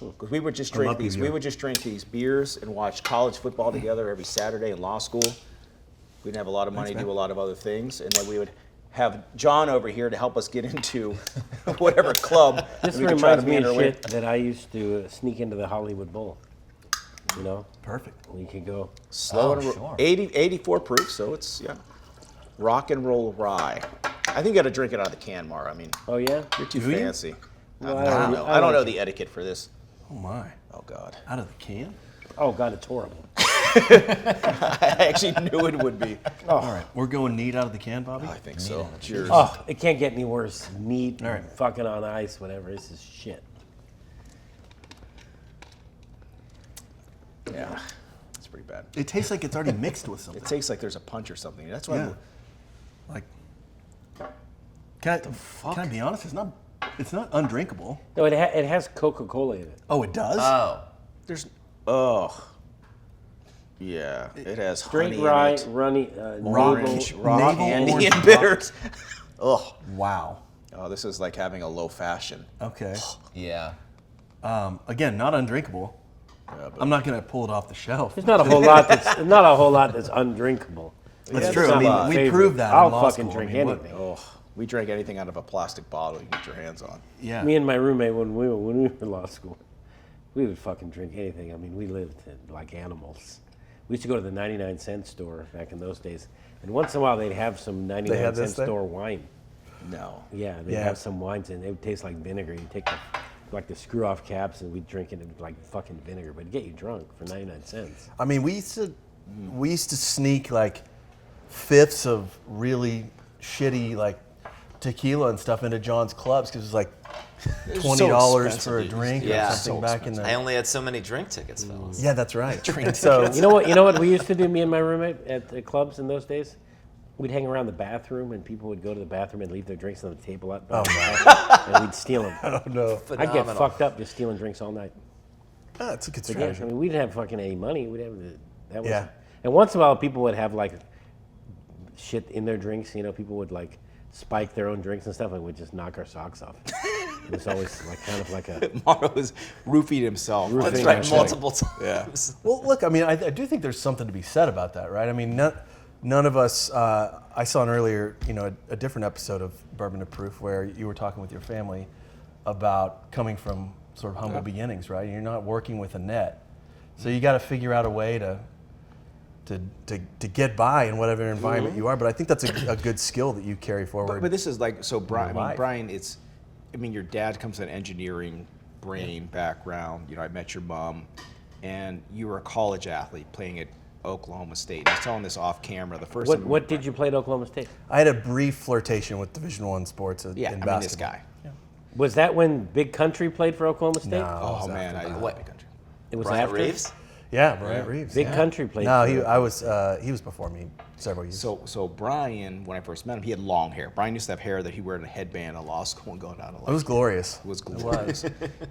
because we would just drink these. We would just drink these beers and watch college football together every Saturday in law school. We didn't have a lot of money to do a lot of other things, and then we would have John over here to help us get into whatever club. This and we could try to reminds me of meander away. shit that I used to sneak into the Hollywood Bowl. You know, Perfect. we could go. Slow Oh, and sure. 84 proof, so it's rock and roll rye. I think you got to drink it out of the can, Mar. I mean, Oh yeah. you're too Do you? fancy. Well, I don't know. I don't know the etiquette for this. Oh my. Oh God. Out of the can? Oh god, it's horrible. I actually knew it would be. All right. We're going neat out of the can, Bobby? I think so. Cheers. Oh, it can't get any worse. Neat, All right. fucking on ice, whatever. This is shit. Yeah, it's pretty bad. It tastes like it's already mixed with It something. tastes like there's a punch or something. That's why. Yeah. Like, can I be honest? It's not undrinkable. No, it has Coca-Cola in it. Oh, it does? There's. Yeah, it has Straight honey rye, in it. runny, Orange, navel, rock navel candy. orange. Indian bitters. Ugh. Wow. Oh, this is like having a low fashion. Okay. Yeah. Again, not undrinkable. I'm not going to pull it off the shelf. There's not a whole lot that's undrinkable. That's It's true. not I mean, my we favorite. proved that in I'll law fucking school. I drink mean, what- anything. Oh, we drank anything out of a plastic bottle you can get your hands on. Yeah. Me and my roommate, when we were in law school, we would fucking drink anything. I mean, we lived like animals. We used to go to the 99-cent store back in those days, and once in a while they'd have some 99-cent this thing? store wine. No. Yeah, they'd Yeah. have some wines, and they would taste like vinegar. You take the screw-off caps, and we'd drink it in like fucking vinegar, but it'd get you drunk for 99 cents. I mean, we used to sneak like fifths of really shitty like tequila and stuff into John's clubs because it was like $20 for a expensive, drink Yeah. or something So back in the. I only had so many drink tickets, fellas. Yeah, that's right. And so You know what we used to do, me and my roommate, at the clubs in those days? We'd hang around the bathroom, and people would go to the bathroom and leave their drinks on the table out by the bathroom, and we'd steal them. oh no, I'd get fucked up just stealing drinks all night. that's a good But yeah, strategy. I mean, we didn't have fucking any money. We'd have that was. Yeah. And once in a while, people would have like shit in their drinks. You know, people would like spike their own drinks and stuff, and we'd just knock our socks off. It was always like kind of like a. Morrow was roofied himself. Roofing That's Thing right, actually. multiple times. Well, look, I mean, I do think there's something to be said about that, right? I mean, none of us. I saw an earlier, a different episode of Bourbon to Proof where you were talking with your family about coming from, sort of humble beginnings, right? You're not working with a net, so you got to figure out a way to get by in whatever environment you are. But I think that's a good skill that you carry forward. But this is like, so Brian, life. Brian, your dad comes from an engineering brain background. You know, I met your mom, and you were a college athlete playing at Oklahoma State. I was telling this off camera. The first time. What did you play at Oklahoma State? I had a brief flirtation with Division I sports in Yeah, basketball. this guy. Was that when Big Country played for Oklahoma State? No. Oh man, I love the country. It was Bryant after? Reeves? Yeah, Bryant Reeves. Big yeah. Country played No, for he was before me several years. So Brian, when I first met him, he had long hair. Brian used to have hair that he wore in a headband in law school and going down to It was glorious. It was glorious.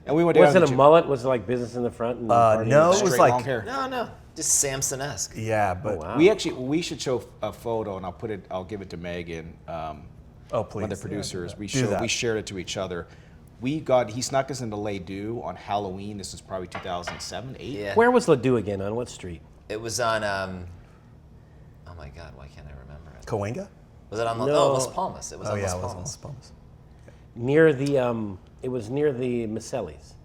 And we went down Was it to a mullet? Was it like business in the front? And party in the no, back? it was straight like long hair. No, just Samson-esque. yeah, but wow. We should show a photo, and I'll give it to Megan. oh please, One of the producers. We Do that. shared it to each other. He snuck us into Ladue on Halloween. This was probably 2007, 8. Yeah. Where was Ladue again? On what street? It was on, oh my God, why can't I remember it? Coenga? Was it on No. Las Palmas? It was Oh on yeah, Las it was Palmas. Las Palmas. Near the it was near the Maselli's.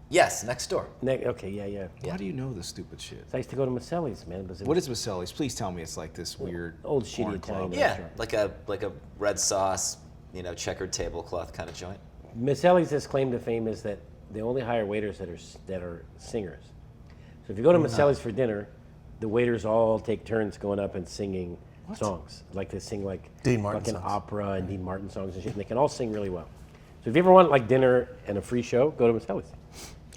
Yes, next door. Okay, yeah. Why do you know this stupid shit? I used to go to Maselli's, man. What is Maselli's? Please tell me it's like this weird old shitty porn Italian club. Yeah, restaurant. like a red sauce, checkered tablecloth kind of joint. Maselli's' claim to fame is that they only hire waiters that are singers. So if you go to Maselli's for dinner, the waiters all take turns going up and singing songs. Like they sing like Dean Martin fucking songs. opera and Dean Martin songs and shit, and they can all sing really well. So if you ever want like dinner and a free show, go to Maselli's.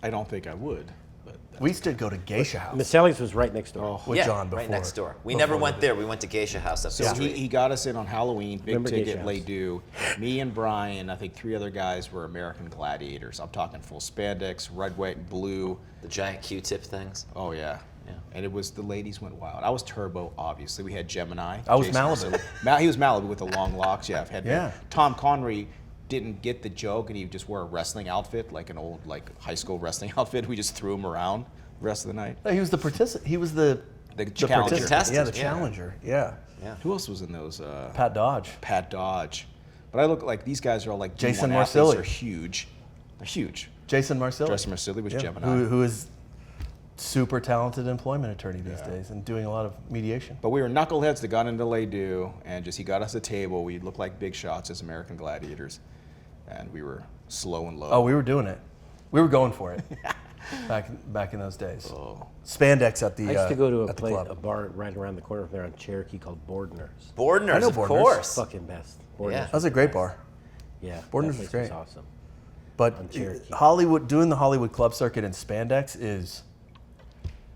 I don't think I would. But We used to go to Geisha House Maselli's was right next door. with yeah, John before. right next door. We never went there. We went to Geisha House up the So street. he got us in on Halloween, big Remember ticket, Geisha House. Ladue. Me and Brian, I think 3 other guys were American Gladiators. I'm talking full spandex, red, white, and blue. The giant Q-tip things. Oh yeah. Yeah. And the ladies went wild. I was Turbo, obviously. We had Gemini. I was Jason Malibu. Marcelli. He was Malibu with the long locks. Yeah, Yeah. Tom Connery didn't get the joke, and he just wore a wrestling outfit, like an old high school wrestling outfit. We just threw him around the rest of the night. No, he was the participant. He was the challenger. Contestant, Yeah, the yeah. challenger. Yeah. Yeah. Who else was in those? Pat Dodge. Pat Dodge. But I look like these guys are all like Jason D1 athletes. Marcelli. They're huge. They're huge. Jason Marcelli. Jason Marcelli was Yeah, Gemini. who is super talented employment attorney these days and doing a lot of mediation. But we were knuckleheads that got into Ladue, and he got us a table. We looked like big shots as American Gladiators, and we were slow and low. Oh, we were doing it. We were going for it. back in those days. Oh. Spandex at the I used to go to at the club. a bar right around the corner from there on Cherokee called Bordner's. Bordner's, I know of Bordner's. course. Fucking best. Bordner's Yeah. That was a great bar. Yeah, Bordner's that was place great. awesome. But On Cherokee. Hollywood, doing the Hollywood club circuit in spandex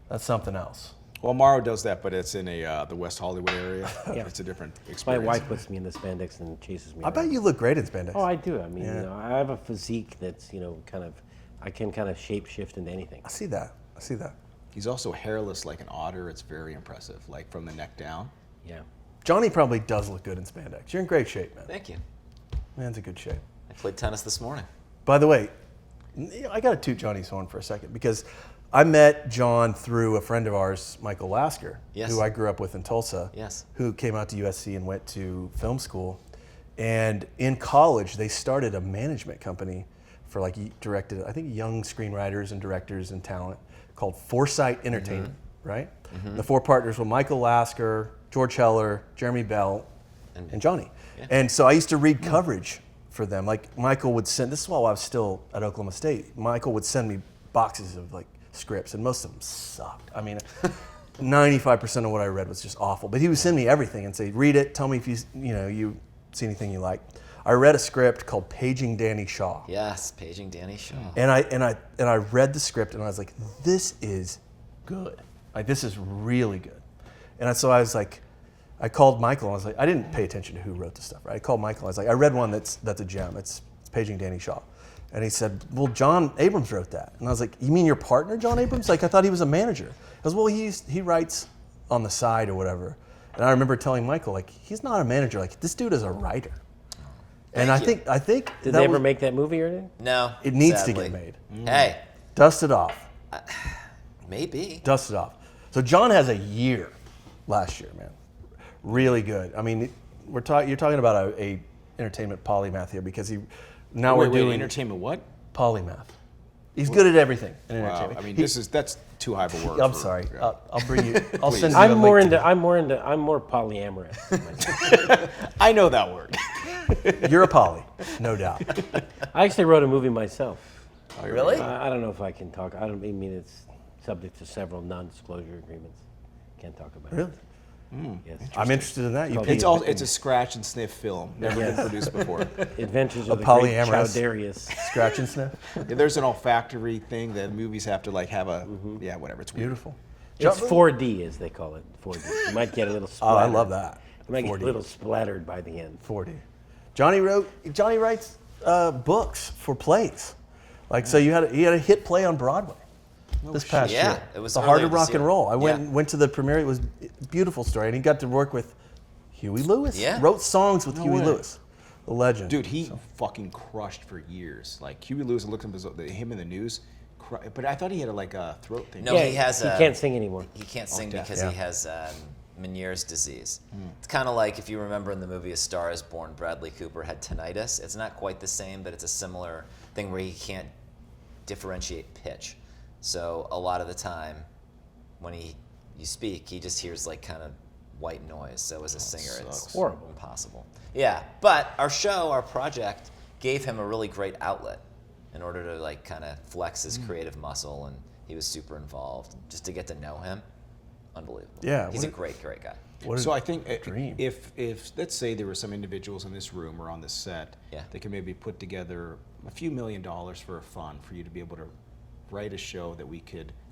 that's something else. Well, Morrow does that, but it's in the West Hollywood area. Yeah. It's a different My experience. wife puts me in the spandex and chases me I bet around. you look great in spandex. Oh, I do. I mean, Yeah. I have a physique that's, I can kind of shape shift into anything. I see that. He's also hairless like an otter. It's very impressive, like from the neck down. Yeah. Johnny probably does look good in spandex. You're in great shape, man. Thank you. Man's in good shape. I played tennis this morning. By the way, I got to toot Johnny's horn for a second because I met John through a friend of ours, Michael Lasker, Yes. who I grew up with in Tulsa, Yes. who came out to USC and went to film school. And in college, they started a management company for directed, I think, young screenwriters and directors and talent called Foresight Entertainment, right? The 4 partners were Michael Lasker, George Heller, Jeremy Bell, and Johnny. Yeah. And so I used to read coverage for them. Like Michael would send, this is while I was still at Oklahoma State, Michael would send me boxes of scripts, and most of them sucked. I mean, 95% of what I read was just awful. But he would send me everything and say, read it, tell me if you see anything you like. I read a script called Paging Danny Shaw. Yes, paging Danny Shaw. And I read the script and I was like, this is good. This is really good. And so I was like, I called Michael and I was like, I didn't pay attention to who wrote the stuff, right? I called Michael, I was like, I read one that's a gem. It's Paging Danny Shaw. And he said, well, John Abrams wrote that. And I was like, you mean your partner, John Abrams? I thought he was a manager. I was, well, he writes on the side or whatever. And I remember telling Michael, he's not a manager. This dude is a writer. And I Thank you. think Did that they ever was- make that movie or anything? No. it needs sadly. to get made. Hey, Dust it off. maybe. Dust it off. So John has a year last year, man. Really good. I mean, you're talking about a entertainment polymath here because we're Wait, doing entertainment what? polymath. He's good at everything in Wow. entertainment. I mean, that's too high of a word. I'm for- sorry. yeah. I'll bring you. I'll send you. I'm a more link into. I'm more polyamorous. I know that word. You're a poly, no doubt. I actually wrote a movie myself. Really? I don't know if I can talk. I mean it's subject to several non-disclosure agreements. Can't talk about Really? it. Yes. I'm interested in that. You Called pitched It's a scratch and sniff film. Never been produced before. Adventures of the polyamorous- great Chowdarius. scratch and sniff. Yeah, there's an olfactory thing that movies have to like have a yeah whatever. It's weird. Beautiful. It's 4D as they call it. 4D. You might get a little Oh, splattered. I love that. You might get 4D. a little splattered by the end. 40. Johnny writes books for plays. Like so, he had a hit play on Broadway this past Yeah, year. it was The Heart earlier of this Rock and year. Roll. I Yeah. went to the premiere. It was a beautiful story, and he got to work with Huey Lewis. Yeah. Wrote songs with Huey way. Lewis, the legend. Dude, he fucking crushed for years. Like Huey Lewis looked at him in the news, but I thought he had a throat thing. No, he has. He can't sing anymore. He can't sing deaf. because Yeah. he has Meniere's disease. It's kind of like if you remember in the movie A Star Is Born, Bradley Cooper had tinnitus. It's not quite the same, but it's a similar thing where he can't differentiate pitch. So a lot of the time, when you speak, he just hears like kind of white noise. So as a singer, it's sucks. Horrible. impossible. Yeah, but our project, gave him a really great outlet in order to like kind of flex his creative muscle, and he was super involved. Just to get to know him, unbelievable. Yeah, he's a what great guy. What So a I think dream. if let's say there were some individuals in this room or on this set Yeah. that could maybe put together a few $1 million for a fund for you to be able to write a show that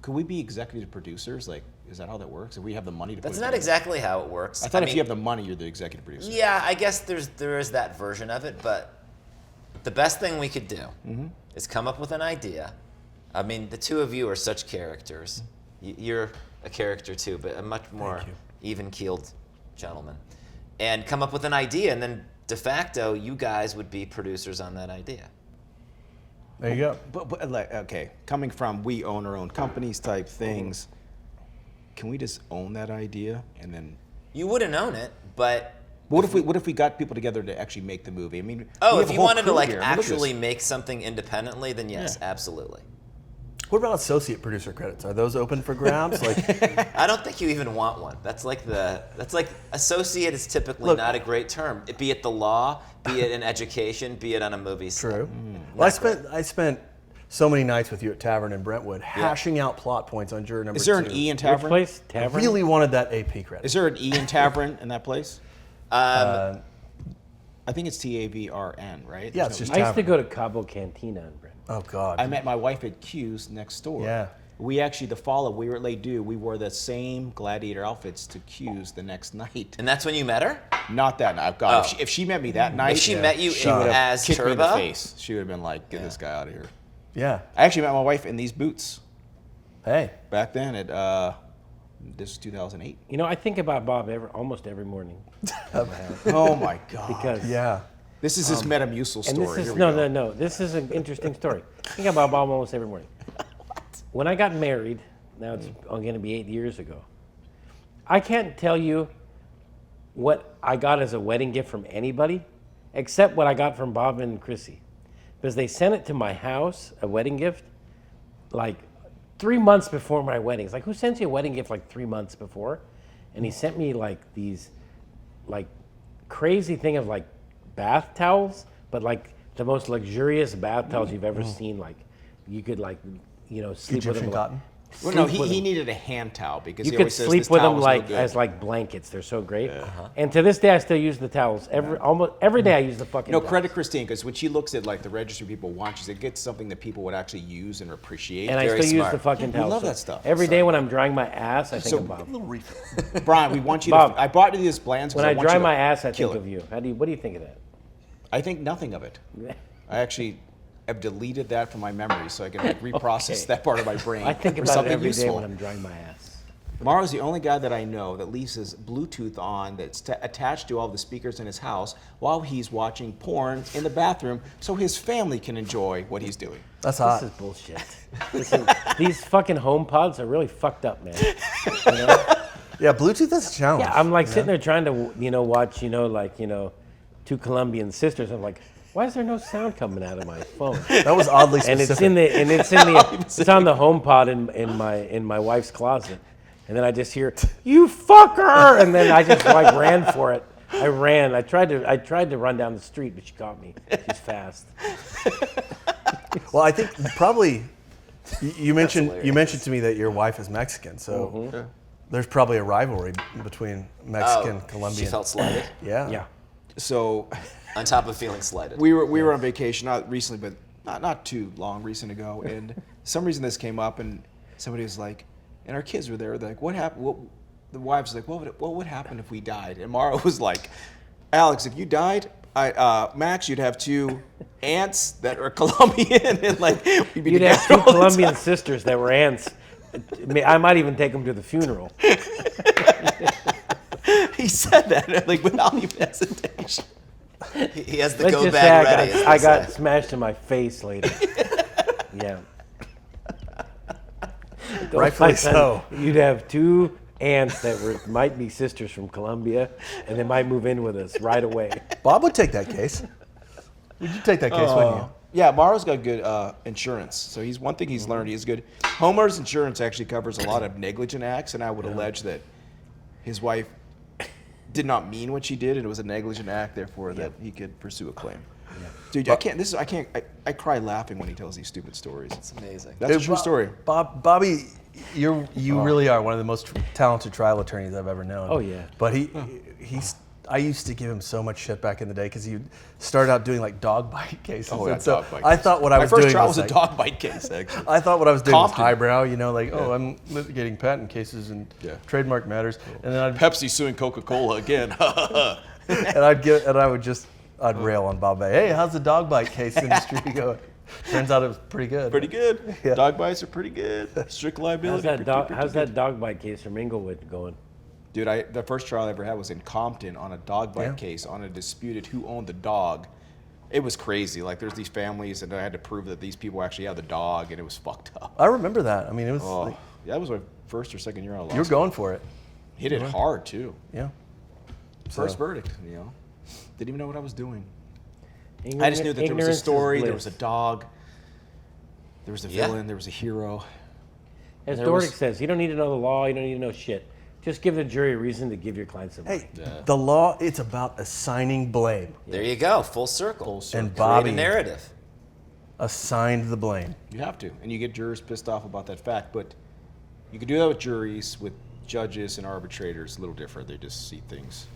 could we be executive producers? Like, is that how that works? If we have the money to That's put it not together? exactly how it works. I thought if mean, you have the money, you're the executive producer. yeah, I guess there is that version of it, but the best thing we could do is come up with an idea. I mean, the two of you are such characters. You're a character too, but a much more even-keeled gentleman. And come up with an idea, and then de facto, you guys would be producers on that idea. There you go. But like, okay, coming from we own our own companies type things, can we just own that idea and then? You wouldn't own it, but What if we got people together to actually make the movie? I mean, we oh, have if a you whole wanted to crew like here. Look at this. actually make something independently, then yes, absolutely. What about associate producer credits? Are those open for grabs? Like, I don't think you even want one. That's like associate is typically Look- not a great term. Be it the law, be it in education, be it on a movie set. true. Well, I spent so many nights with you at Tavern in Brentwood, hashing out plot points on juror number 2. Is there an E in Which Tavern? place? I Tavern? really wanted that AP credit. Is there an E in Tavern in that place? I think it's TAVRN, right? Yeah, There's it's no just E. I used to Tavern. go to Cabo Cantina in Brent. Oh God. I met my wife at Q's next door. Yeah. We actually, the fall of we were at Lake Dew, we wore the same Gladiator outfits to Q's the next night. And that's when you met her? Not that night. God, Oh. if she met me that night, If she met you She would've as kicked me in the Turbo? face. She would have been like, "Get this guy out of here." Yeah. I actually met my wife in these boots Hey. back then. At this was 2008. You know, I think about Bob almost every morning. Oh my God! Because Yeah. This is his Metamucil story. And this Here is we no, go. no, no. This is an interesting story. I think about Bob almost every morning. When I got married, now it's going to be 8 years ago. I can't tell you what I got as a wedding gift from anybody, except what I got from Bob and Chrissy, because they sent it to my house, a wedding gift, like 3 months before my wedding. It's like, who sends you a wedding gift like 3 months before? And he sent me like these, like crazy thing of like bath towels, but like the most luxurious bath towels you've ever seen. Like you could like, you know, sleep with Egyptian them. cotton. Well, no, sleep with he them. needed a hand towel because You he could always says sleep this with them towel's no like good. as like blankets. They're so great. And to this day, I still use the towels. Almost every day, I use the fucking. No, towels. credit Christine, because when she looks at like the registry people want, she said, get something that people would actually use and appreciate. And I Very still use smart. the fucking We towels. love So that stuff. Every day when I'm drying my ass, I think So- of Bob. Little refill. Brian, we want you Bob, to. I brought you these plans. 'cause When I want dry you to my ass, I kill think it. of you. What do you think of that? I think nothing of it. I actually have deleted that from my memory so I can like reprocess Okay. that part of my brain I think for about it something every day useful. when I'm drying my ass. Maro's the only guy that I know that leaves his Bluetooth on that's attached to all the speakers in his house while he's watching porn in the bathroom so his family can enjoy what he's doing. That's hot. This is bullshit. These fucking home pods are really fucked up, man. You know? Yeah, Bluetooth is a challenge. Yeah, I'm like sitting there trying to, watch, like, two Colombian sisters. I'm like, Why is there no sound coming out of my phone? That was oddly And specific. it's on the HomePod in my wife's closet, and then I just hear "you fucker," and then I just like ran for it. I ran. I tried to run down the street, but she caught me. She's fast. Well, I think probably you mentioned hilarious. to me that your wife is Mexican, so Mm-hmm. there's probably a rivalry between Mexican, She Colombian. felt slighted. Yeah. Yeah. So On top of feeling slighted. we were on vacation, not recently, but not too long recent ago, and some reason this came up, and somebody was like, and our kids were there. They're like, what happened? The wives was like, what would happen if we died? And Mara was like, Alex, if you died, Max, you'd have 2 aunts that are Colombian, and like we'd be You'd together have 2 all the Colombian time. sisters that were aunts. I might even take them to the funeral. He said that like without even hesitation. He has the Let's go just bag say ready. as I they got say. smashed in my face later. Yeah. Rightfully so. You'd have 2 aunts that might be sisters from Colombia, and they might move in with us right away. Bob would take that case. Would you take that case, wouldn't you? Yeah, Mara's got good insurance. So one thing he's learned, he's good. Homeowners insurance actually covers a lot of negligent acts, and I would allege that his wife did not mean what she did, and it was a negligent act, therefore that he could pursue a claim. Dude, I cry laughing when he tells these stupid stories. It's amazing. That's a true story. Bobby, you really are one of the most talented trial attorneys I've ever known. Oh, yeah. But I used to give him so much shit back in the day because he started out doing like dog bite cases. Oh, yeah, And so dog bite I cases. thought what I was doing My first trial was a like, dog bite case, actually. I thought what I was doing was Compton. highbrow, I'm litigating patent cases and trademark matters, and then Pepsi suing Coca-Cola again. I'd rail on Bob. Hey, how's the dog bite case industry going? Turns out it was pretty good. Pretty good. Yeah. Dog bites are pretty good. Strict liability. How's that dog bite case from Inglewood going? Dude, the first trial I ever had was in Compton on a dog bite case on a disputed who owned the dog. It was crazy. Like, there's these families, and I had to prove that these people actually have the dog, and it was fucked up. I remember that. I mean, it was Oh, like, that was my first or second year on law you were school. going for it. Hit it hard, too. Yeah. First So- verdict, Didn't even know what I was doing. I just knew that there was a story, there was a dog, there was a villain, there was a hero. As there Dordick was- says, you don't need to know the law, you don't need to know shit. Just give the jury a reason to give your client some money. Hey, the law, it's about assigning blame. There you go. Full circle. And Create Bobby a narrative. assigned the blame. You have to, and you get jurors pissed off about that fact, but you can do that with juries, with judges and arbitrators, a little different. They just see things.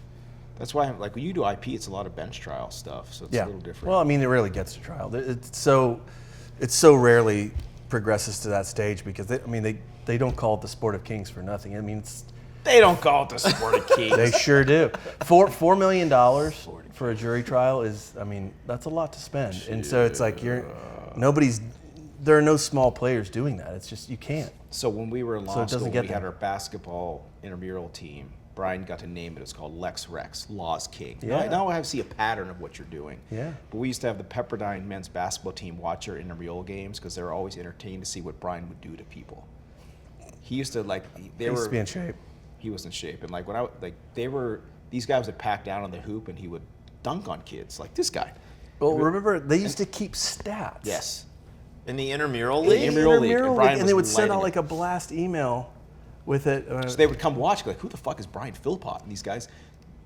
That's why, like, when you do IP, it's a lot of bench trial stuff, so it's a little different. Well, I mean, it really gets to trial. It's so rarely progresses to that stage because they don't call it the sport of kings for nothing. I mean, they don't call it the sport of kings. they sure do. $4 million for a jury trial is, that's a lot to spend. And so it's like there are no small players doing that. It's just, you can't. So when we were in law So it doesn't school, get we there. had our basketball intramural team. Brian got to name it. It's called Lex Rex, Law's King. Yeah. Now I see a pattern of what you're doing. Yeah. But we used to have the Pepperdine men's basketball team watch our intramural games because they were always entertained to see what Brian would do to people. He used to He used to be in shape. He was in shape, and these guys would pack down on the hoop, and he would dunk on kids like this guy. Well, remember, they used to keep stats. Yes. In the intramural In league? the intramural league, and Brian and they would was send lighting out it. like a blast email with it. So they would come watch, like, who the fuck is Brian Philpott? And these guys,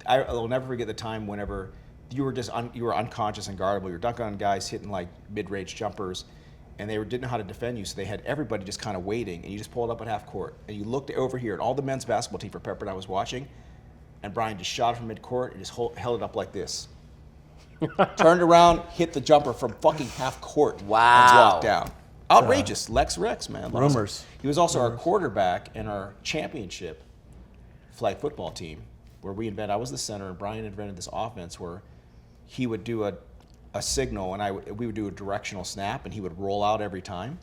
I'll never forget the time whenever you were you were unconscious and guardable. You were dunking on guys hitting like mid-range jumpers, and they didn't know how to defend you, so they had everybody just kind of waiting, and you just pulled up at half court, and you looked over here, and all the men's basketball team for Pepperdine was watching, and Brian just shot it from mid-court and just held it up like this. Turned around, hit the jumper from fucking half court, and Wow. walked down. Outrageous. Lex Rex, man. Rumors. He was also our quarterback in our championship flag football team, where I was the center, and Brian invented this offense where he would do a signal, and we would do a directional snap, and he would roll out every time.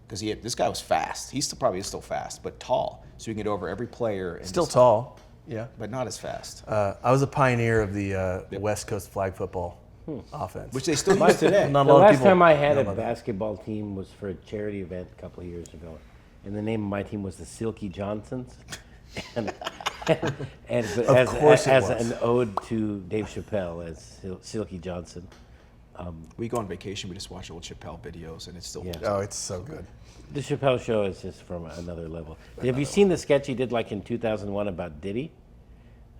Because this guy was fast. He probably is still fast, but tall. So he can get over every player. And Still tall. Yeah. but not as fast. I was a pioneer of the West Coast flag football offense. Which they still use today. Not a The lot of last people time I had know a about that. basketball team was for a charity event a couple of years ago, and the name of my team was the Silky Johnsons, and as course it as was. an ode to Dave Chappelle as Silky Johnson. We go on vacation, we just watch old Chappelle videos, and it's still Yeah. Oh, it's so good. The Chappelle Show is just from another level. Have you seen the sketch he did like in 2001 about Diddy?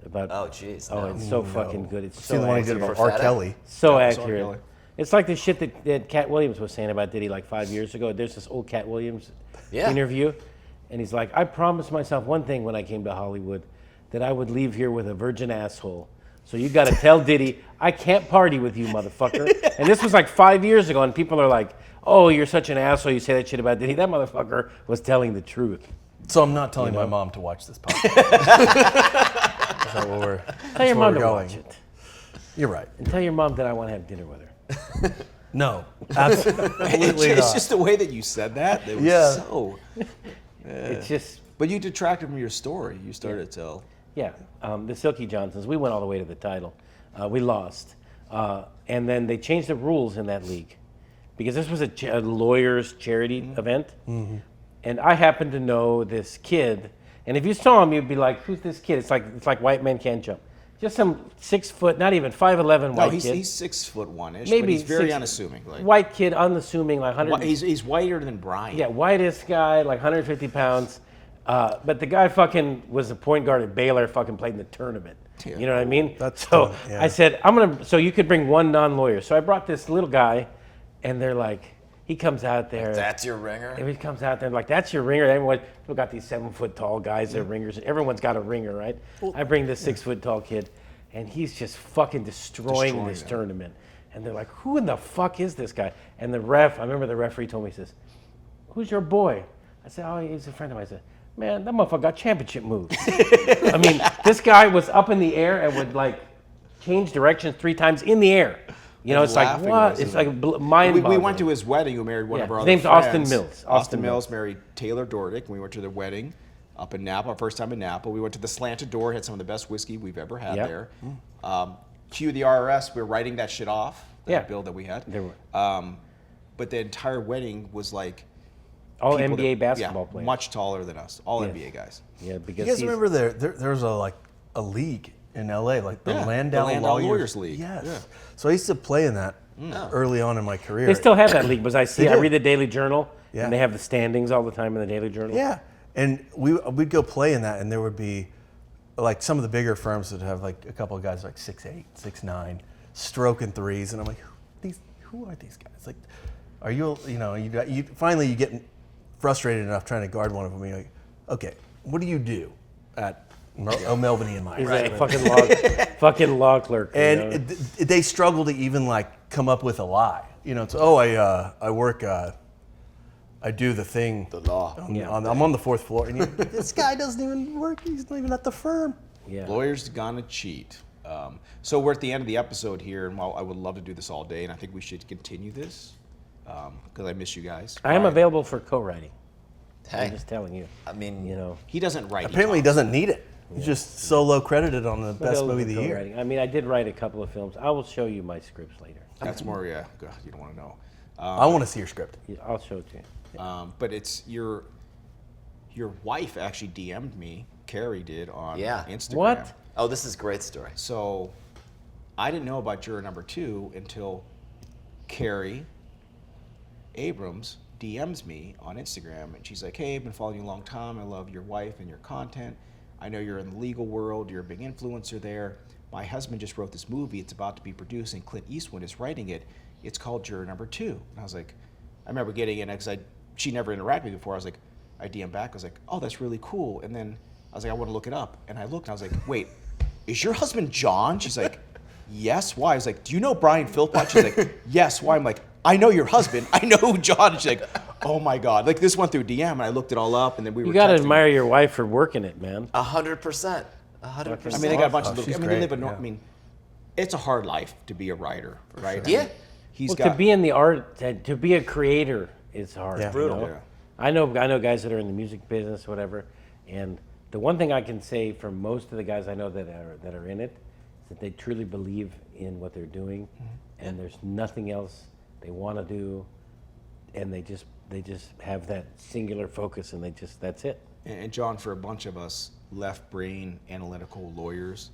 About Oh, jeez. oh, No. it's so fucking good. It's See so the one he did accurate. about R. prophetic. Kelly. So Yeah, sorry, accurate. Kelly. It's like the shit that Cat Williams was saying about Diddy like 5 years ago. There's this old Cat Williams Yeah. interview, and he's like, I promised myself one thing when I came to Hollywood, that I would leave here with a virgin asshole. So you got to tell Diddy, I can't party with you, motherfucker. And this was like 5 years ago, and people are like, oh, you're such an asshole, you say that shit about Diddy. That motherfucker was telling the truth. So I'm not telling my mom to watch this podcast. Is that what we're, Tell your where mom we're to going. watch it. You're right. And tell your mom that I want to have dinner with her. No, absolutely It's not. just the way that you said that. It was Yeah. so. It's just, But you detracted from your story. You started to tell. yeah. The Silky Johnsons, we went all the way to the title. We lost. And then they changed the rules in that league. Because this was a lawyers' charity event. Mm-hmm. And I happened to know this kid. And if you saw him, you'd be like, who's this kid? It's like White Men Can't Jump. Just some 6 foot, not even 5'11" No, white kid. he's 6'1" ish. Maybe but he's very 6 unassuming. Like White kid, unassuming, like 100. he's whiter than Brian. Yeah, whitest guy, like 150 pounds. But the guy fucking was a point guard at Baylor, fucking played in the tournament. Yeah. You know what I mean? That's so fun, yeah. I said, so you could bring one non-lawyer. So I brought this little guy, and they're like, he comes out there. That's your ringer? And he comes out there like, that's your ringer. Everyone, people got these 7 foot tall guys, they're ringers. Everyone's got a ringer, right? I bring this 6 foot tall kid, and he's just fucking destroying this them. tournament. And they're like, who in the fuck is this guy? And the ref, I remember the referee told me, he says, who's your boy? I said, oh, he's a friend of mine. I said, man, that motherfucker got championship moves. I mean, this guy was up in the air and would like change directions 3 times in the air. You know, it's like, Laughing what? was It's it? like mind-boggling. We went to his wedding. We married one Yeah, of our his other name's friends. Austin Mills. Austin Mills married Taylor Dordick, and we went to their wedding up in Napa. Our first time in Napa. We went to the Slanted Door. Had some of the best whiskey we've ever had Yep. there. Cue the RRS. We were writing that shit off. That Yeah. bill that we had. There were. But the entire wedding was like All people NBA that- basketball yeah, players. much taller than us. All Yes. NBA guys. Yeah, because You guys he's- remember there was a league in LA, like the Yeah, the Landau Landau Lawyers Lawyers League. Yes. Yeah. So I used to play in that early on in my career. They still have that league, because I see, I do. read the Daily Journal, Yeah. and they have the standings all the time in the Daily Journal. Yeah, and we'd go play in that, and there would be like some of the bigger firms would have like a couple of guys like 6'8", 6'9", stroking threes, and I'm like, who are these guys? Like, are you finally you get frustrated enough trying to guard one of them, and you're like, okay, what do you do at Melvin and Meyer? He's a fucking law clerk. And you know? they struggle to even like come up with a lie. You know, it's I work. I do the thing. The law. I'm on the 4th floor, and this guy doesn't even work. He's not even at the firm. Yeah. Lawyers gonna cheat. So we're at the end of the episode here, and while I would love to do this all day, and I think we should continue this because I miss you guys. I am Brian, available for co-writing. Hey, I'm just telling you. I mean, You know, He doesn't write. Apparently, he talks. doesn't need it. He's just solo credited on the best available movie of for the year. co-writing. I mean, I did write a couple of films. I will show you my scripts later. That's more. Yeah. God, you don't want to know. I want to see your script. Yeah, I'll show it to you. But it's your wife actually DM'd me. Carrie did on Yeah. Instagram. What? oh, this is a great story. So I didn't know about juror number 2 until Carrie Abrams DMs me on Instagram, and she's like, hey, I've been following you a long time. I love your wife and your content. I know you're in the legal world. You're a big influencer there. My husband just wrote this movie. It's about to be produced, and Clint Eastwood is writing it. It's called Juror Number 2. And I was like, I remember getting in because she never interacted with me before. I was like, I DM'd back. I was like, oh, that's really cool. And then I was like, I want to look it up. And I looked, and I was like, wait, is your husband John? She's like, yes. Why? I was like, do you know Brian Philpott? She's like, yes. Why? I'm like, I know your husband. I know who John is. She's like, oh my God. Like this went through DM, and I looked it all up, and then we were You got to texting. admire your wife for working it, man. 100%. 100%. I mean, they got a bunch of she's little. I mean, great, they live a. yeah. I mean, it's a hard life to be a writer, right? Yeah. I mean, he's Well, got. to be in the art, to be a creator is hard. Yeah. you Brutal. know? Yeah. I know guys that are in the music business, whatever, and the one thing I can say for most of the guys I know that are in it is that they truly believe in what they're doing, and there's nothing else they want to do, and they just have that singular focus, and that's it. And John, for a bunch of us left brain analytical lawyers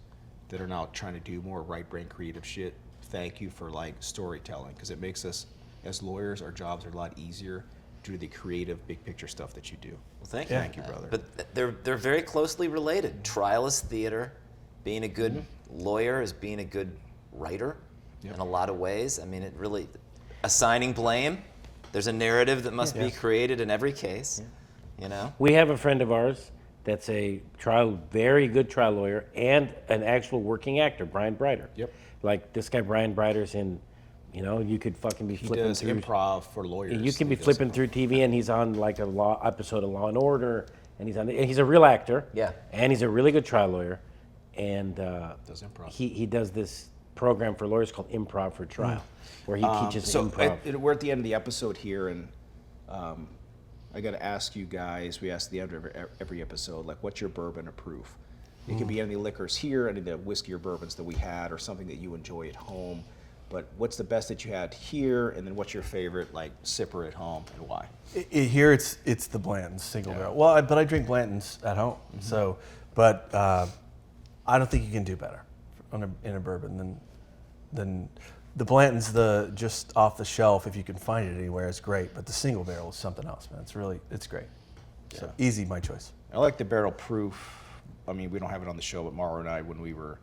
that are now trying to do more right brain creative shit, thank you for like storytelling, because it makes us, as lawyers, our jobs are a lot easier due to the creative, big picture stuff that you do. Well, thank Thank you, brother. But they're very closely related. Trial is theater. Being a good lawyer is being a good writer in a lot of ways. I mean, it really, assigning blame, there's a narrative that must be created in every case, you know? We have a friend of ours that's a very good trial lawyer and an actual working actor, Brian Brighter. Yep. Like this guy, Brian Brighter's in, you know, you could fucking be He flipping does through. improv for lawyers. You can be He does flipping improv. through TV and he's on like a law episode of Law and Order, and he's a real actor. Yeah. And he's a really good trial lawyer, and Does improv. he does this program for lawyers called Improv for Trial, where he teaches So improv. we're at the end of the episode here, and I got to ask you guys. We ask the end of every episode, like, what's your bourbon of proof? It could be any of the liquors here, any of the whiskey or bourbons that we had, or something that you enjoy at home. But what's the best that you had here, and then what's your favorite, like, sipper at home, and why? Here it's the Blanton's single barrel. Well, but I drink Blanton's at home. So, but I don't think you can do better in a bourbon than the Blanton's. The just off the shelf, if you can find it anywhere, is great. But the single barrel is something else, man. It's great. So easy, my choice. I like the barrel proof. I mean, we don't have it on the show, but Mauro and I, when we were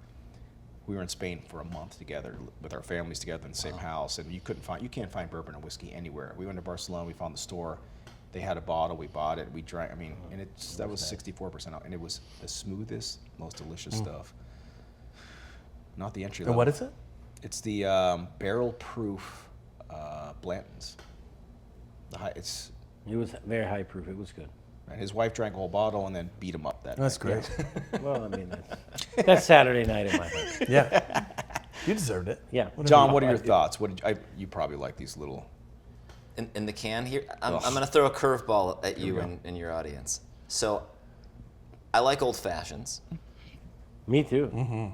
in Spain for a month together with our families together in the same house, and you can't find bourbon and whiskey anywhere. We went to Barcelona, we found the store, they had a bottle, we bought it, we drank. I mean, and that was 64% out, and it was the smoothest, most delicious stuff. Not the entry level. And what is it? It's the barrel proof Blanton's. It was very high proof. It was good. And his wife drank a whole bottle and then beat him up that That's night. great. Well, I mean, that's Saturday night in my house. Yeah, you deserved it. Yeah. John, what are your thoughts? You probably like these little. In the can here, I'm going to throw a curveball at you and your audience. So, I like old fashions. Me too.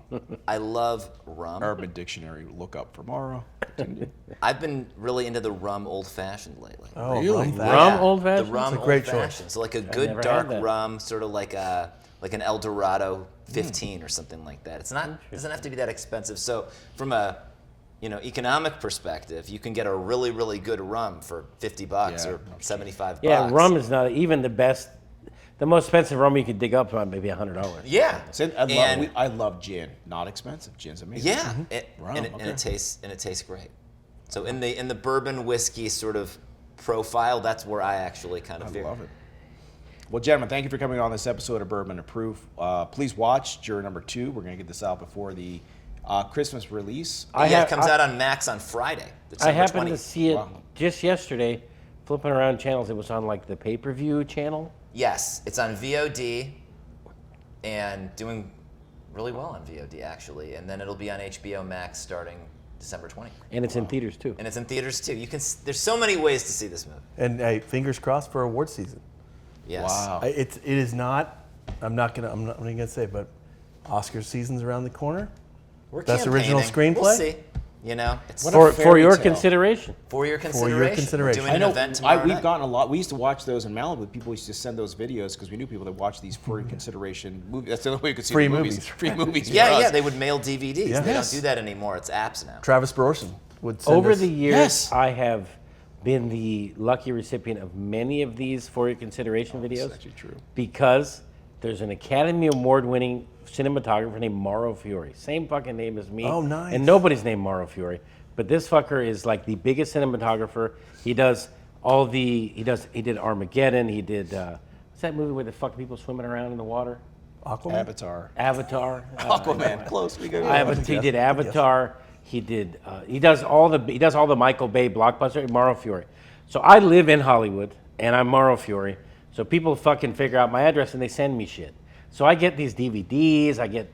I love rum. Urban Dictionary look up for Mauro. I've been really into the rum old fashioned lately. Oh, Really? rum fast. Rum old fashioned? The rum That's a great old fashioned. So like a good never dark had that. rum, sort of like an El Dorado 15 or something like that. It's not doesn't have to be that expensive. So from a economic perspective, you can get a really, really good rum for $50 or $75. Yeah, rum is not even the best. The most expensive rum you could dig up is maybe $100. Yeah. I love gin. Not expensive. Gin's amazing. Yeah, Rum, and it tastes great. So in the bourbon whiskey sort of profile, that's where I actually kind of I veer. love it. Well, gentlemen, thank you for coming on this episode of Bourbon and Proof. Please watch Juror No. 2. We're going to get this out before the Christmas release. It comes out on Max on Friday. I December happened 20th. to see it just yesterday, flipping around channels. It was on like the pay-per-view channel. Yes, it's on VOD and doing really well on VOD actually, and then it'll be on HBO Max starting December 20th. And it's in theaters too. And it's in theaters too. There's so many ways to see this movie. And hey, fingers crossed for award season. Yes. Wow. It is not. I'm not gonna say, but Oscar season's around the corner. We're Best original campaigning. screenplay? We'll see. It's What a For fairy your tale. consideration. for your consideration. consideration. We're doing I an know. event tomorrow We've night. gotten a lot. We used to watch those in Malibu. People used to send those videos because we knew people that watched these for your consideration movies. That's the only way you could see Free the movies. movies. Free movies. for Yeah, us. yeah, they would mail DVDs. Yeah. They Yes. don't do that anymore. It's apps now. Travis Brorson would send Over us- the years, Yes. I have been the lucky recipient of many of these for your consideration That's videos actually true. because there's an Academy Award-winning cinematographer named Mauro Fiore. Same fucking name as me. Oh, nice. And nobody's named Mauro Fiore. But this fucker is like the biggest cinematographer. He does all the, he did Armageddon. He did, what's that movie where the fuck people swimming around in the water? Aquaman. Avatar. Avatar. Aquaman. Close. We go. He did Avatar. He did. He does all the Michael Bay blockbuster. Mauro Fiore. So I live in Hollywood, and I'm Mauro Fiore. So people fucking figure out my address and they send me shit. So I get these DVDs. I get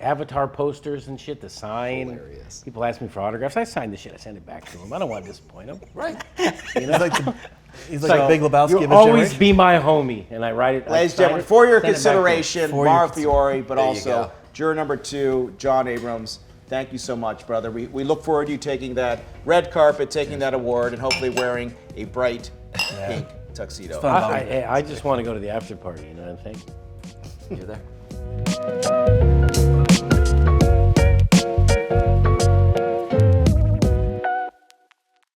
Avatar posters and shit to sign. Hilarious. People ask me for autographs. I sign the shit. I send it back to them. I don't want to disappoint them. Right. He's like a Big Lebowski You'll of his always generation. be my homie, and I write it. Ladies and sign gentlemen, it, for your send it back to them. consideration, For your Mauro Fiore, but There you also go. Juror No. 2, John Abrams. Thank you so much, brother. We look forward to you taking that red carpet, taking that award, and hopefully wearing a bright pink tuxedo. I just want to go to the after party. You know what I'm saying? You're there.